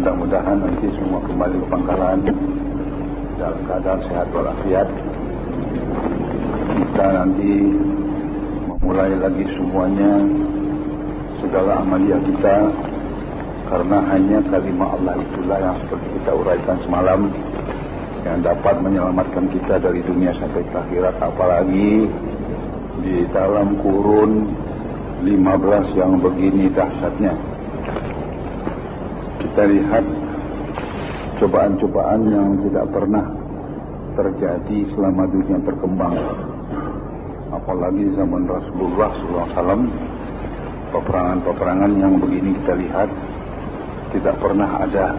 mudah-mudahan nanti semua kembali ke pangkalan dalam keadaan sehat walafiat. Kita nanti memulai lagi semuanya, segala amalia kita, karena hanya kalimat Allah itulah yang seperti kita uraikan semalam yang dapat menyelamatkan kita dari dunia sampai ke akhirat, apalagi di dalam kurun 15 yang begini dahsyatnya. Kita lihat cobaan-cobaan yang tidak pernah terjadi selama dunia berkembang, apalagi zaman Rasulullah SAW. Peperangan-peperangan yang begini kita lihat tidak pernah ada.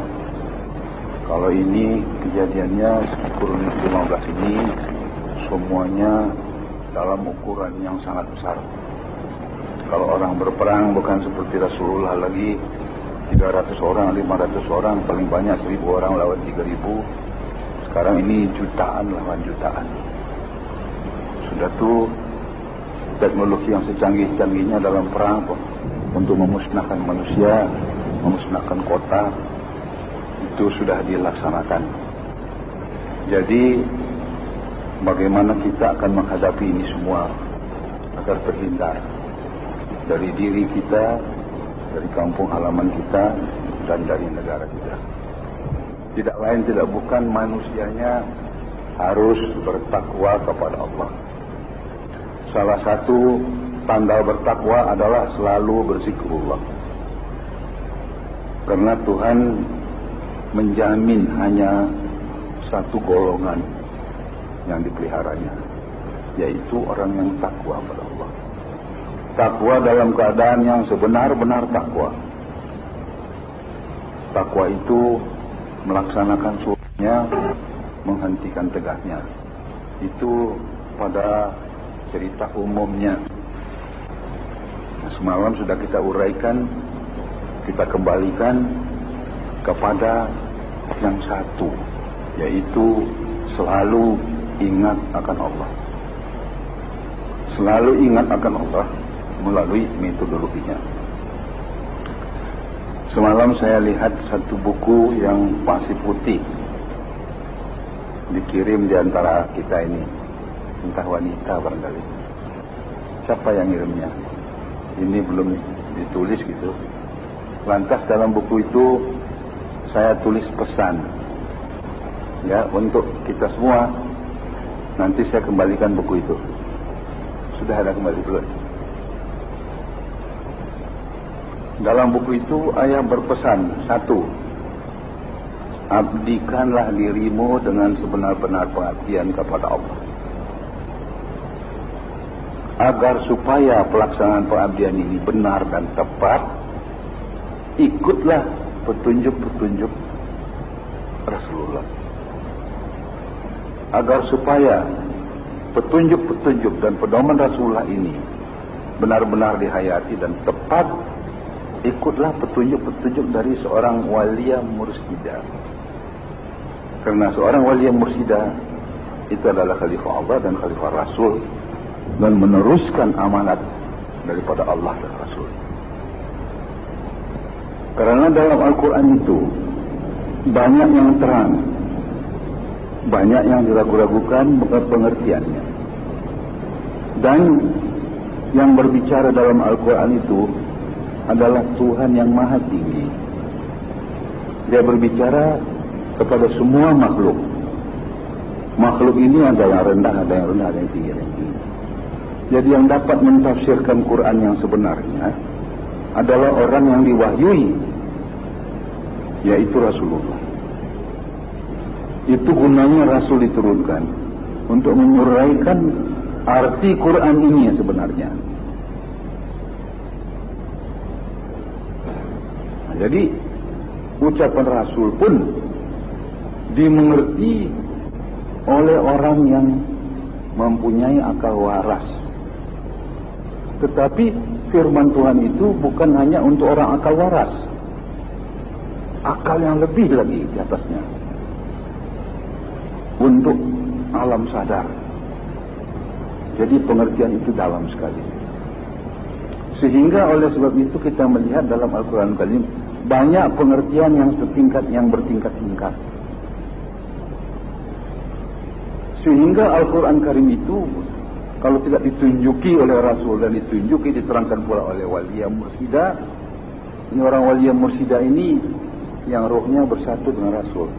Kalau ini kejadiannya kurun 15 ini semuanya dalam ukuran yang sangat besar. Kalau orang berperang bukan seperti Rasulullah lagi 300 orang, 500 orang, paling banyak 1000 orang lawan 3000. Sekarang ini jutaan lawan jutaan. Sudah tuh teknologi yang secanggih-canggihnya dalam perang untuk memusnahkan manusia, memusnahkan kota, itu sudah dilaksanakan. Jadi bagaimana kita akan menghadapi ini semua agar terhindar dari diri kita, dari kampung halaman kita, dan dari negara kita. Tidak lain tidak bukan manusianya harus bertakwa kepada Allah. Salah satu tanda bertakwa adalah selalu berzikrullah. Karena Tuhan menjamin hanya satu golongan yang dipeliharanya, yaitu orang yang takwa pada Allah. Takwa dalam keadaan yang sebenar-benar takwa. Takwa itu melaksanakan suruhnya, menghentikan tegaknya. Itu pada cerita umumnya. Semalam sudah kita uraikan, kita kembalikan kepada yang satu, yaitu selalu ingat akan Allah. Selalu ingat akan Allah melalui metodologinya. Semalam saya lihat satu buku yang pasir putih dikirim di antara kita ini, entah wanita barangkali. Siapa yang ngirimnya? Ini belum ditulis gitu. Lantas dalam buku itu saya tulis pesan, ya, untuk kita semua. Nanti saya kembalikan buku itu. Sudah ada kembali belum? Dalam buku itu ayah berpesan, satu, abdikanlah dirimu dengan sebenar-benar pengabdian kepada Allah. Agar supaya pelaksanaan pengabdian ini benar dan tepat, ikutlah petunjuk-petunjuk Rasulullah. Agar supaya petunjuk-petunjuk dan pedoman Rasulullah ini benar-benar dihayati dan tepat, ikutlah petunjuk-petunjuk dari seorang waliyah mursyidah. Karena seorang waliyah mursyidah itu adalah khalifah Allah dan khalifah Rasul, dan meneruskan amanat daripada Allah dan Rasul. Karena dalam Al-Quran itu banyak yang terang, banyak yang diragu-ragukan pengertiannya. Dan yang berbicara dalam Al-Quran itu adalah Tuhan yang maha tinggi. Dia berbicara kepada semua makhluk. Makhluk ini adalah rendah, ada yang rendah, ada yang tinggi, ada yang tinggi. Jadi yang dapat mentafsirkan Quran yang sebenarnya adalah orang yang diwahyui, yaitu Rasulullah. Itu gunanya Rasul diturunkan untuk menguraikan arti Quran ini sebenarnya. Nah, jadi ucapan Rasul pun dimengerti oleh orang yang mempunyai akal waras. Tetapi firman Tuhan itu bukan hanya untuk orang akal waras, akal yang lebih lagi di atasnya, untuk alam sadar. Jadi pengertian itu dalam sekali. Sehingga oleh sebab itu kita melihat dalam Al-Quran Karim banyak pengertian yang setingkat, yang bertingkat-tingkat. Sehingga Al-Quran Karim itu kalau tidak ditunjuki oleh Rasul dan ditunjuki, diterangkan pula oleh Waliyah Mursyida. Ini orang Waliyah Mursyida ini yang rohnya bersatu dengan Rasul,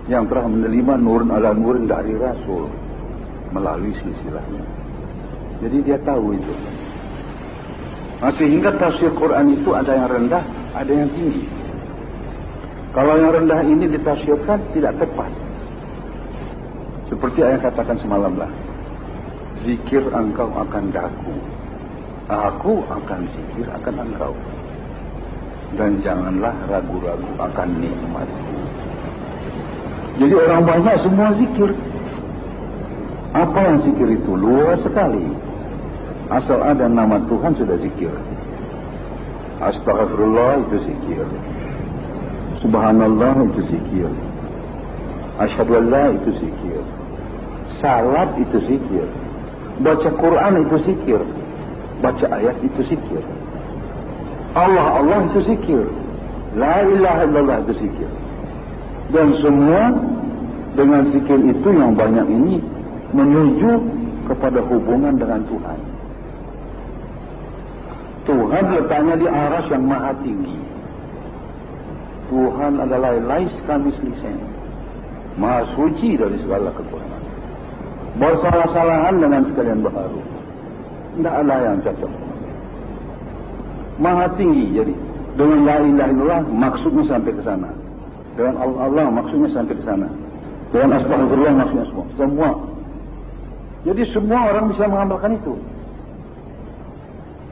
yang telah menerima nurun ala nurun dari Rasul melalui silsilahnya. Jadi dia tahu itu. Nah, sehingga tafsir Quran itu ada yang rendah, ada yang tinggi. Kalau yang rendah ini ditafsirkan tidak tepat. Seperti yang katakan semalam lah. Zikir engkau akan daku, aku akan zikir akan engkau. Dan janganlah ragu-ragu akan nikmatku. Jadi orang banyak semua zikir. Apa yang zikir itu? Luas sekali. Asal ada nama Tuhan sudah zikir. Astaghfirullah itu zikir. Subhanallah itu zikir. Asyhadu an la itu zikir. Salat itu zikir. Baca Quran itu zikir. Baca ayat itu zikir. Allah itu zikir. La ilaha illallah itu zikir. Dan semua dengan zikir itu yang banyak ini menuju kepada hubungan dengan Tuhan. Tuhan letaknya di aras yang maha tinggi. Tuhan adalah lais kamitslihi syai', maha suci dari segala kekurangan. Bersalah-salahan dengan sekalian baharu. Tidak ada yang cocok. Maha tinggi. Jadi dengan la ilaha illallah maksudnya sampai ke sana. Dengan Allah maksudnya sampai ke sana. Dengan astagfirullah maksudnya semua. Jadi semua orang bisa mengamalkan itu.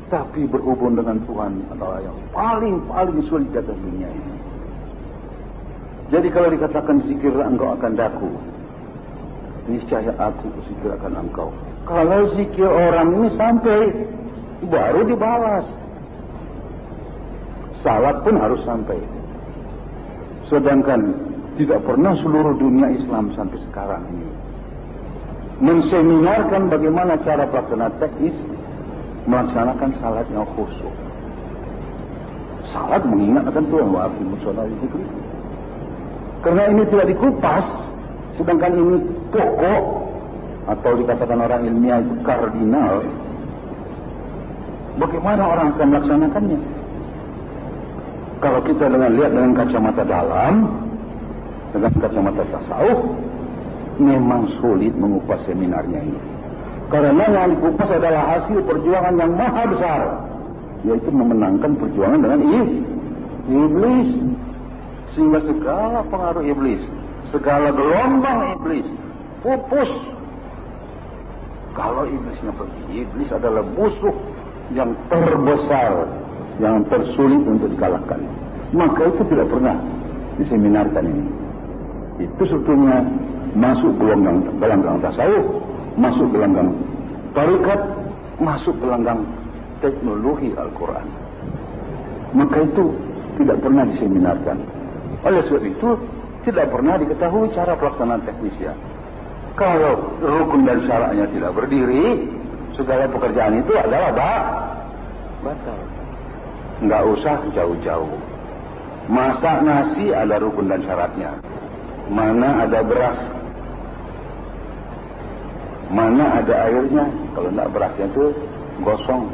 Tapi berhubung dengan Tuhan adalah yang paling sulit di atas dunia ini. Jadi kalau dikatakan zikir engkau akan daku, niscaya aku zikir akan engkau. Kalau zikir orang ini sampai baru dibalas. Salat pun harus sampai. Sedangkan tidak pernah seluruh dunia Islam sampai sekarang ini menseminarkan bagaimana cara pelaksanaan teknis melaksanakan salat yang khusyuk. Salat mengingatkan Tuhan, wa aqimus sholata li dzikri. Karena ini tidak dikupas, sedangkan ini pokok atau dikatakan orang ilmiah itu kardinal. Bagaimana orang akan melaksanakannya? Kalau kita lihat dengan kacamata dalam, dengan kacamata tasawuf, memang sulit mengupas seminarnya ini. Karena yang dikupas adalah hasil perjuangan yang maha besar, yaitu memenangkan perjuangan dengan iblis. Sehingga segala pengaruh iblis, segala gelombang iblis pupus. Kalau iblisnya pergi, iblis adalah musuh yang terbesar, yang tersulit untuk dikalahkan. Maka itu tidak pernah diseminarkan ini. Itu sebetulnya masuk gelanggang tasawuf, masuk gelanggang tarikat, masuk gelanggang teknologi Al-Quran. Maka itu tidak pernah diseminarkan. Oleh sebab itu tidak pernah diketahui cara pelaksanaan teknisnya. Kalau rukun dan syaratnya tidak berdiri, segala pekerjaan itu adalah batal. Enggak usah jauh-jauh. Masak nasi ada rukun dan syaratnya. Mana ada beras, mana ada airnya. Kalau tidak berasnya itu gosong.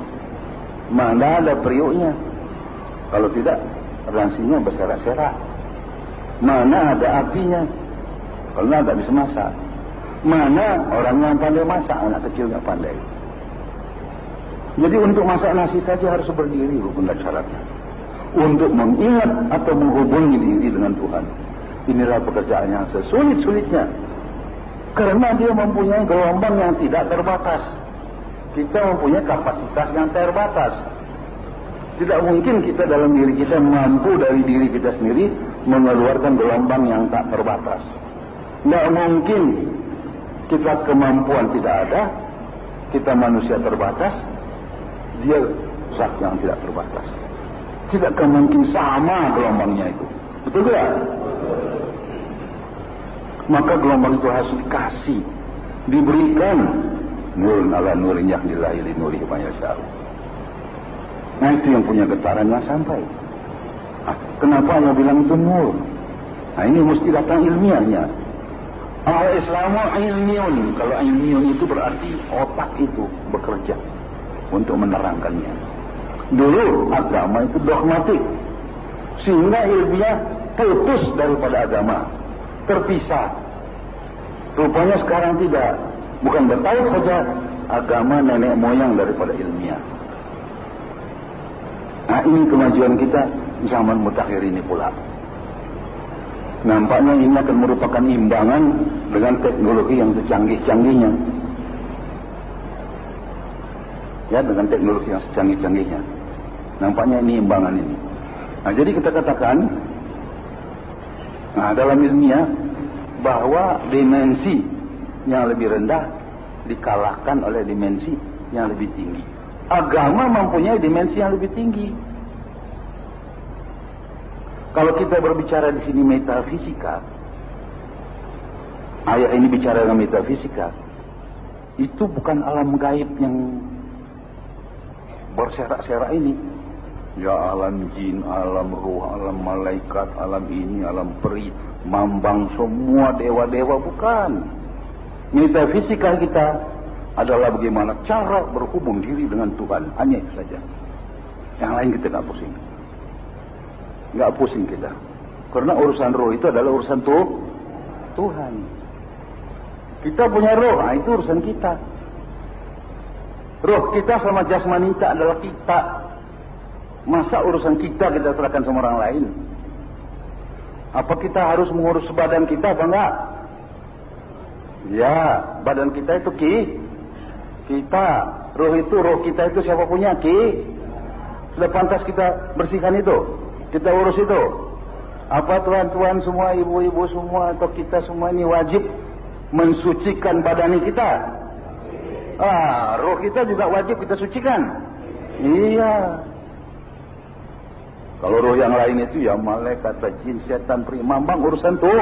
Mana ada periuknya. Kalau tidak, ransinya berserak-serak. Mana ada apinya. Kalau tidak bisa masak. Mana orang yang pandai masak, anak kecil tidak pandai. Jadi untuk masak nasi saja harus berdiri rukun dan syaratnya. Untuk mengingat atau menghubungi diri dengan Tuhan. Inilah pekerjaan yang sesulit-sulitnya. Karena dia mempunyai gelombang yang tidak terbatas. Kita mempunyai kapasitas yang terbatas. Tidak mungkin kita dalam diri kita mampu dari diri kita sendiri mengeluarkan gelombang yang tak terbatas. Tidak mungkin kita kemampuan tidak ada, kita manusia terbatas, dia zat yang tidak terbatas. Tidak mungkin sama gelombangnya itu. Betul tidak? Maka gelombang itu harus dikasih, diberikan. Nurun ala nurin yahdillahi li nurihi man yasha'u. Nah itu yang punya getaran yang sampai. Kenapa hanya bilang itu nur? Nah ini mesti datang ilmiahnya. Al-Islamu ilmiun. Kalau ilmiun itu berarti otak itu bekerja untuk menerangkannya. Dulu agama itu dogmatik, sehingga ilmiah putus daripada agama, terpisah. Rupanya sekarang tidak, bukan bertaut saja, agama nenek moyang daripada ilmiah. Nah ini kemajuan kita zaman mutakhir ini pula. Nampaknya ini akan merupakan imbangan dengan teknologi yang secanggih-canggihnya. Ya, dengan teknologi yang secanggih-canggihnya. Nampaknya ini imbangan ini. Nah, jadi kita katakan, nah dalam ilmiah, bahwa dimensi yang lebih rendah dikalahkan oleh dimensi yang lebih tinggi. Agama mempunyai dimensi yang lebih tinggi. Kalau kita berbicara di sini metafisika, ayat ini bicara dengan metafisika, itu bukan alam gaib yang berserak-serak ini. Ya alam jin, alam ruh, alam malaikat, alam ini, alam peri, mambang, semua dewa-dewa, bukan. Metafisika kita adalah bagaimana cara berhubung diri dengan Tuhan, hanya itu saja. Yang lain kita tidak pusing. Nggak pusing kita. Karena urusan roh itu adalah urusan Tuhan. Kita punya roh, nah itu urusan kita. Roh kita sama jasmani kita adalah kita. Masa urusan kita serahkan sama orang lain? Apa kita harus mengurus badan kita apa enggak? Ya, badan kita itu kita. Roh kita itu siapa punya? Sudah pantas kita bersihkan itu? Kita urus itu. Apa tuan-tuan semua, ibu-ibu semua, atau kita semua ini wajib mensucikan badan kita? Roh kita juga wajib kita sucikan. Iya. Kalau roh yang lain itu ya malaikat, jin, setan, peri, mambang, urusan tuh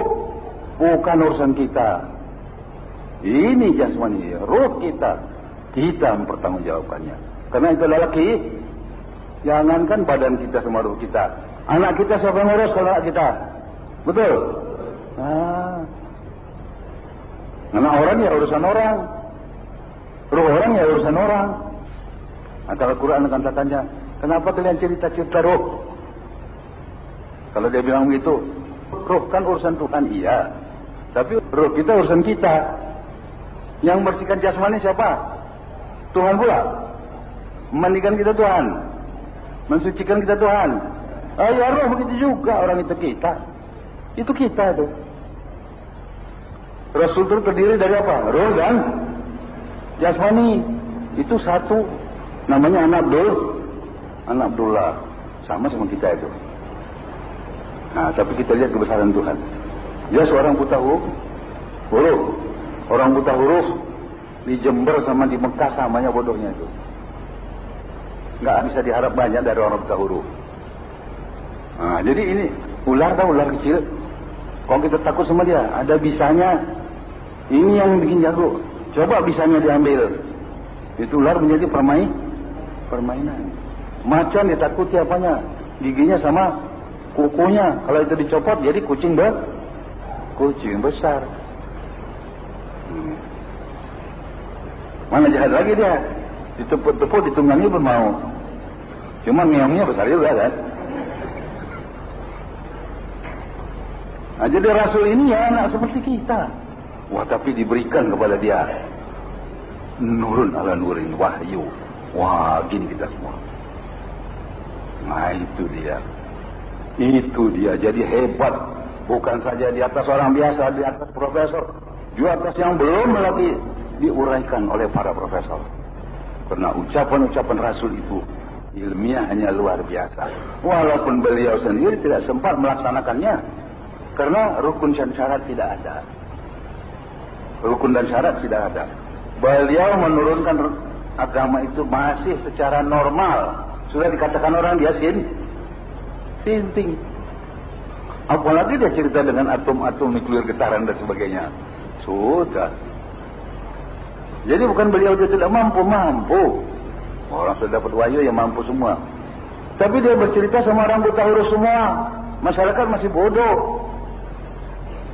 bukan urusan kita. Ini jasmani, roh kita mempertanggungjawabkannya. Karena itu adalah jangankan badan kita sama roh kita. Anak kita siapa yang ngurus kalau anak kita? Betul? Anak orang ya urusan orang. Roh orang ya urusan orang. Antara Quran akan katanya, kenapa kalian cerita-cerita roh? Kalau dia bilang begitu, roh kan urusan Tuhan, iya. Tapi roh kita urusan kita. Yang bersihkan jasmani siapa? Tuhan pula. Memandikan kita Tuhan. Mensucikan kita Tuhan. Ya roh begitu juga, orang itu kita. Itu kita itu. Rasul itu terdiri dari apa? Roh dan jasmani. Itu satu. Namanya anak Abdullah. Sama kita itu. Nah, tapi kita lihat kebesaran Tuhan. Dia seorang buta huruf. Orang buta huruf di Jember sama di Mekah samanya bodohnya itu. Nggak bisa diharap banyak dari orang buta huruf. Nah, jadi ini ular kecil. Kalau kita takut sama dia, ada bisanya. Ini yang bikin jago. Coba bisanya diambil. Itu ular menjadi permainan. Macan ditakuti apanya? Giginya sama kukunya. Kalau itu dicopot jadi kucing besar. Mana jahat lagi dia? Ditepuk-tepuk, ditunggangi pun mau. Cuma meongnya besar juga kan? Nah, jadi Rasul ini ya anak seperti kita. Wah, tapi diberikan kepada dia nurun ala nurin, wahyu. Wah, gini kita semua. Nah, itu dia. Jadi hebat. Bukan saja di atas orang biasa, di atas profesor. Di atas yang belum lagi diuraikan oleh para profesor. Karena ucapan-ucapan Rasul itu ilmiahnya luar biasa. Walaupun beliau sendiri tidak sempat melaksanakannya. Karena rukun dan syarat tidak ada. Beliau menurunkan agama itu masih secara normal. Sudah dikatakan orang dia sinting. Apalagi dia cerita dengan atom-atom nuklir getaran dan sebagainya. Sudah. Jadi bukan beliau dia tidak mampu. Orang sudah dapat wahyu yang mampu semua. Tapi dia bercerita sama orang buta huruf semua. Masyarakat masih bodoh.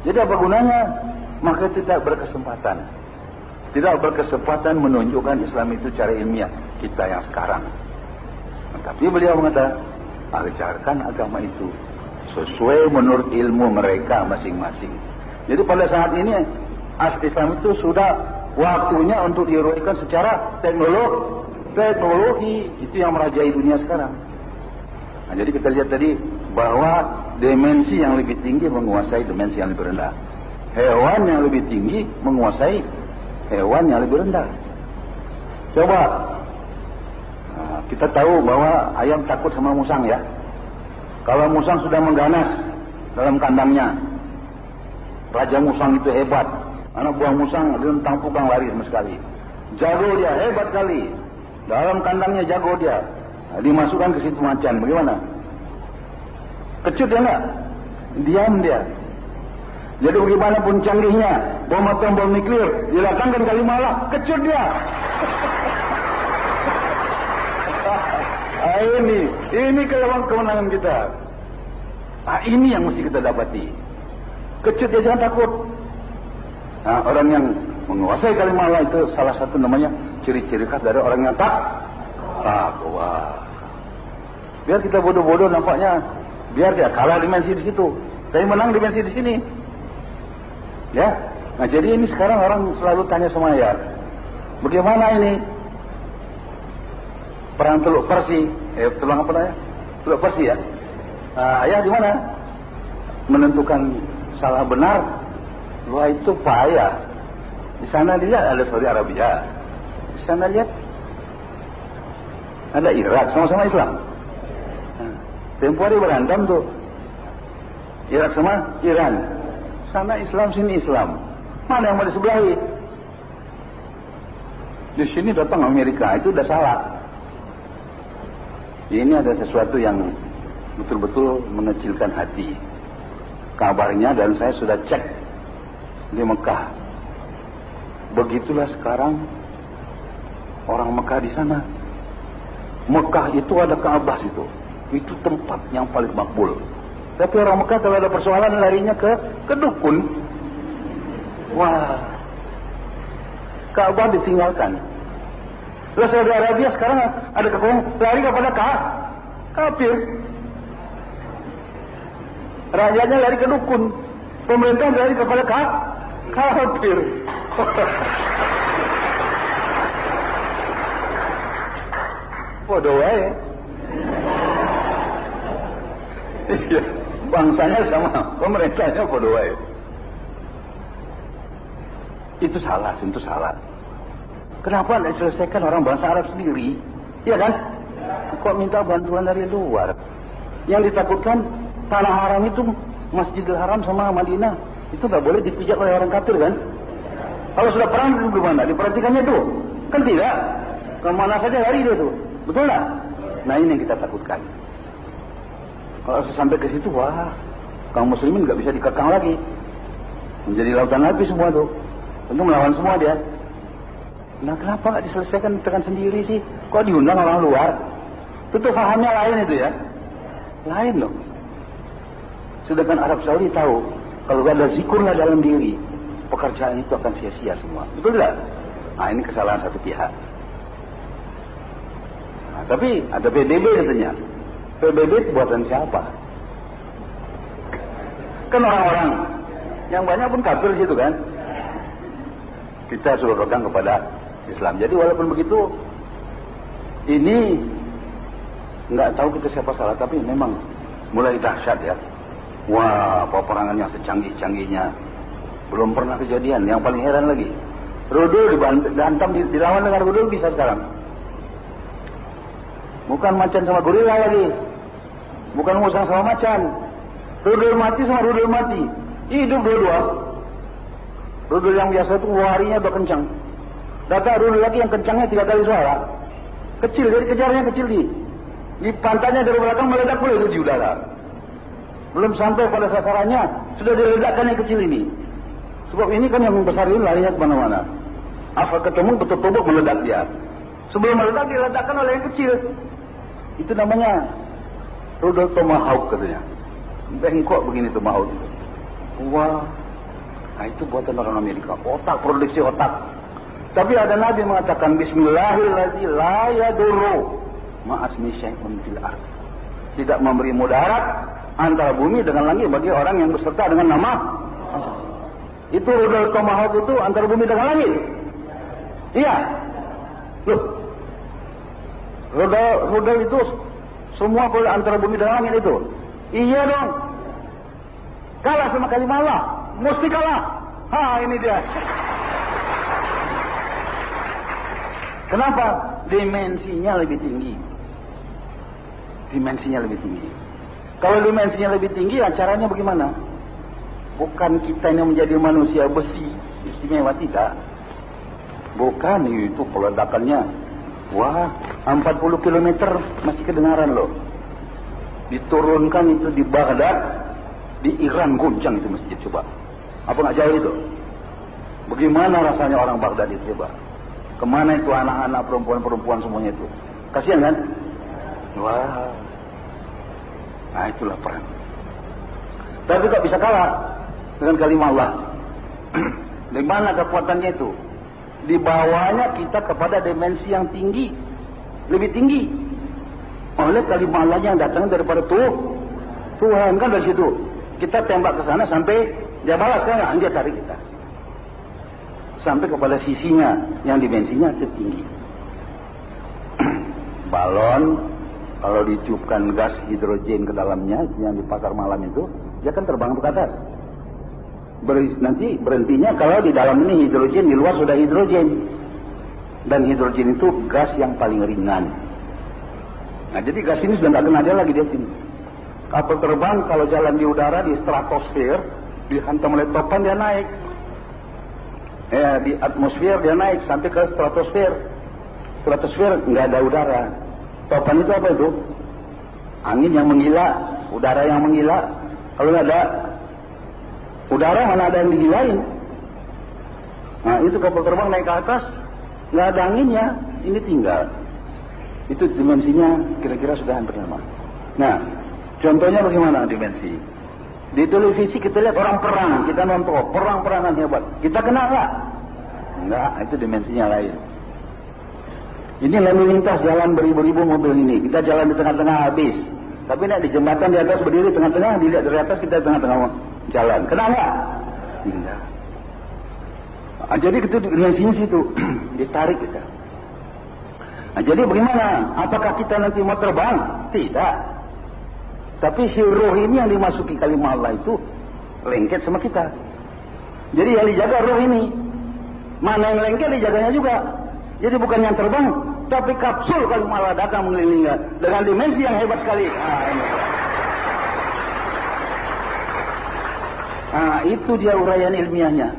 Jadi apa gunanya? Maka tidak berkesempatan. Tidak berkesempatan menunjukkan Islam itu cara ilmiah kita yang sekarang. Tapi beliau mengatakan, ajarkan agama itu sesuai menurut ilmu mereka masing-masing. Jadi pada saat ini Islam itu sudah waktunya untuk diuraikan secara teknologi. Itu yang merajai dunia sekarang. Nah, jadi kita lihat tadi bahwa dimensi yang lebih tinggi menguasai dimensi yang lebih rendah. Hewan yang lebih tinggi menguasai hewan yang lebih rendah. Coba kita tahu bahwa ayam takut sama musang ya. Kalau musang sudah mengganas dalam kandangnya, raja musang itu hebat. Anak buah musang dia pugang lari sama sekali. Jago dia, hebat kali. Dalam kandangnya jago dia. Nah, dimasukkan ke situ macan, bagaimana? Kecut dia enggak? Diam dia. Jadi bagaimanapun canggihnya bom atom, bom nuklir diletakkan kali malah, kecut dia. Ini kemenangan kita. Ini yang mesti kita dapati. Kecut dia, jangan takut. Nah, orang yang menguasai kalimat itu salah satu namanya ciri-ciri khas dari orang yang takwa. Biar kita bodoh-bodoh nampaknya, biar dia kalah dimensi di situ, tapi menang dimensi di sini. Ya, nah jadi ini sekarang orang selalu tanya sama ayah, bagaimana ini perang Teluk Persi? Tulang apa namanya? Teluk Persi ya. Ayah di mana? Menentukan salah benar. Wah itu payah. Di sana lihat ada Saudi Arabia, di sana lihat ada Irak, sama-sama Islam. Tempoh hari berantem tuh, Irak sama Iran. Sana Islam, sini Islam. Mana yang mau disebelahi? Di sini datang Amerika, itu udah salah. Ini ada sesuatu yang betul-betul mengecilkan hati. Kabarnya dan saya sudah cek di Mekah. Begitulah sekarang orang Mekah di sana. Mekah itu ada Ka'bah situ. Itu tempat yang paling makbul. Tapi orang Mekah kalau ada persoalan larinya ke dukun. Wah, Ka'bah ditinggalkan. Lalu Saudi Arabia sekarang ada kekuatan lari kepada kafir. Rakyatnya lari ke dukun, pemerintah lari kepada kafir. Bodoh wae. Iya, bangsanya sama, pemerintahnya bodoh wae. Itu salah, itu salah. Kenapa tidak selesaikan orang bangsa Arab sendiri? Iya kan? Kok minta bantuan dari luar? Yang ditakutkan tanah haram itu, Masjidil Haram sama Madinah, itu nggak boleh dipijak oleh orang kafir kan? Kalau sudah perang itu gimana? Diperhatikannya itu? Kan tidak. Kemana saja lari dia tuh. Betul nggak? Nah ini yang kita takutkan. Kalau sampai ke situ, wah, kaum muslimin nggak bisa dikekang lagi. Menjadi lautan api semua tuh. Tentu melawan semua dia. Nah kenapa nggak diselesaikan tekan sendiri sih? Kok diundang orang luar? Itu fahamnya lain itu ya. Lain loh. Sedangkan Arab Saudi tahu, kalau ada zikrullah dalam diri, pekerjaan itu akan sia-sia semua. Betul tidak? Nah ini kesalahan satu pihak. Nah, tapi ada PBB katanya. PBB itu buatan siapa? Kan orang-orang yang banyak pun kafir situ kan. Kita suruh pegang kepada Islam. Jadi walaupun begitu, ini nggak tahu kita siapa salah, tapi memang mulai dahsyat ya. Wah, peperangan yang secanggih-canggihnya belum pernah kejadian. Yang paling heran lagi, rudal dihantam, dilawan dengan rudal bisa sekarang. Bukan macan sama gorila lagi, bukan musang sama macan. Rudal mati sama rudal mati, hidup dua-dua. Rudal yang biasa itu larinya udah kencang. Datang rudal lagi yang kencangnya 3 kali suara. Kecil, jadi kejarnya kecil di pantainya dari belakang meledak pula itu di udara. Belum sampai pada sasarannya sudah diledakkan yang kecil ini. Sebab ini kan yang besar ini larinya kemana-mana. Asal ketemu betul-betul meledak dia. Sebelum meledak diledakkan oleh yang kecil. Itu namanya rudal tomahawk katanya. Bengkok begini tomahawk itu. Wah, nah itu buatan orang Amerika. Otak, produksi otak. Tapi ada Nabi mengatakan Bismillahirrahmanirrahim la yadurru ma'asmi syai'un fil ardh. Tidak memberi mudarat antara bumi dengan langit bagi orang yang berserta dengan nama Allah. Itu rudal tomahawk itu antara bumi dengan langit. Iya. Loh. Rudal itu semua boleh antara bumi dan langit itu. Iya dong. Kalah sama kalimah Allah. Mesti kalah. Ha, ini dia. Kenapa? Dimensinya lebih tinggi. Dimensinya lebih tinggi. Kalau dimensinya lebih tinggi, caranya bagaimana? Bukan kita yang menjadi manusia besi istimewa, tidak. Bukan, itu peledakannya. Wah, 40 km masih kedengaran loh. Diturunkan itu di Baghdad, di Iran goncang itu masjid, coba. Apa nggak jauh itu? Bagaimana rasanya orang Baghdad itu, coba? Kemana itu anak-anak, perempuan-perempuan semuanya itu? Kasihan kan? Wah, nah itulah perang. Tapi kok bisa kalah dengan kalimah Allah? Di mana kekuatannya itu? Di bawahnya kita kepada dimensi yang tinggi, lebih tinggi. Oleh kalimah Allah yang datang daripada Tuhan kan dari situ. Kita tembak ke sana sampai dia balas kan, dia tarik kita sampai kepada sisinya yang dimensinya tertinggi. Balon kalau ditiupkan gas hidrogen ke dalamnya yang di pasar malam itu, dia kan terbang ke atas. Nanti berhentinya kalau di dalam ini hidrogen, di luar sudah hidrogen. Dan hidrogen itu gas yang paling ringan. Nah, jadi gas ini sudah tidak kena dia lagi di sini. Kapal terbang kalau jalan di udara di stratosfer, dihantam oleh topan dia naik. Di atmosfer dia naik sampai ke stratosfer. Stratosfer nggak ada udara. Topan itu apa itu? Angin yang menggila, udara yang menggila. Kalau nggak ada udara, mana ada yang digilain. Nah, itu kapal terbang naik ke atas, nggak ada anginnya, ini tinggal. Itu dimensinya kira-kira sudah hampir sama. Nah, contohnya bagaimana dimensi? Di televisi kita lihat orang perang, kita nonton perang-perangan hebat. Kita kena nggak? Nggak, itu dimensinya lain. Ini lalu lintas jalan beribu-ribu mobil ini, kita jalan di tengah-tengah habis. Tapi nak di jembatan di atas berdiri tengah-tengah, dilihat dari atas kita tengah-tengah jalan. Kena nggak? Tidak. Nah, jadi itu dimensinya situ, ditarik kita. Nah, jadi bagaimana? Apakah kita nanti mau terbang? Tidak. Tapi si roh ini yang dimasuki kalimah Allah itu lengket sama kita. Jadi yang dijaga roh ini. Mana yang lengket dijaganya juga. Jadi bukan yang terbang, tapi kapsul kalimah Allah datang mengelilingi dengan dimensi yang hebat sekali. Nah, itu dia uraian ilmiahnya.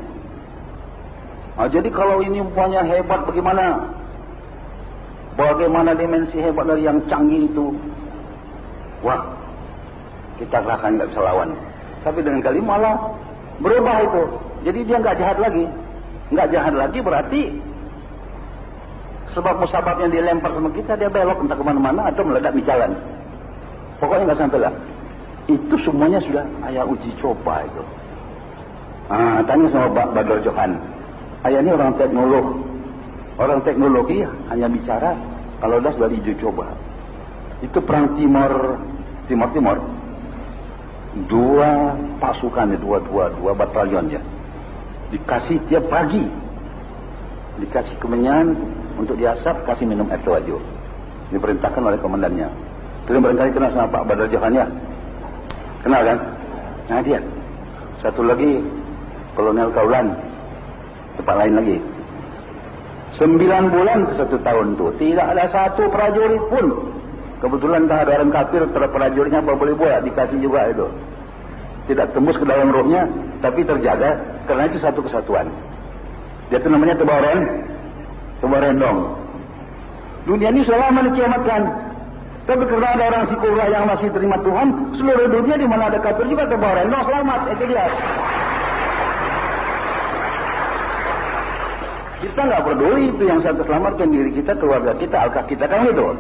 Nah, jadi kalau ini umpamanya hebat bagaimana? Bagaimana dimensi hebat dari yang canggih itu? Wah, kita rasanya nggak bisa lawan. Tapi dengan kalimah Allah berubah itu. Jadi dia nggak jahat lagi. Nggak jahat lagi berarti sebab musabab yang dilempar sama kita dia belok entah kemana-mana atau meledak di jalan. Pokoknya nggak sampai lah. Itu semuanya sudah ayah uji coba itu. Tanya sama Badar Johan. Ayah ini orang teknolog. Orang teknologi hanya bicara kalau sudah diuji coba. Itu perang Timur. Dua pasukan, dua batalion ya. Dikasih tiap pagi. Dikasih kemenyan untuk diasap, kasih minum air tawaju. Diperintahkan oleh komandannya. Terus barangkali kenal sama Pak Badar Johan ya? Kenal kan? Nah dia. Satu lagi Kolonel Kaulan. Tempat lain lagi. 9 bulan ke 1 tahun itu tidak ada satu prajurit pun. Kebetulan tak ada orang kafir, prajuritnya apa boleh buat, dikasih juga itu. Tidak tembus ke dalam rohnya, tapi terjaga karena itu satu kesatuan. Dia itu namanya Tebarendong. Dunia ini sudah lama dikiamatkan. Tapi karena ada orang Sikura yang masih terima Tuhan, seluruh dunia di mana ada kafir juga Tebarendong selamat. Itu dia. Kita nggak peduli itu yang satu selamatkan diri kita, keluarga kita, alkah kita kan gitu.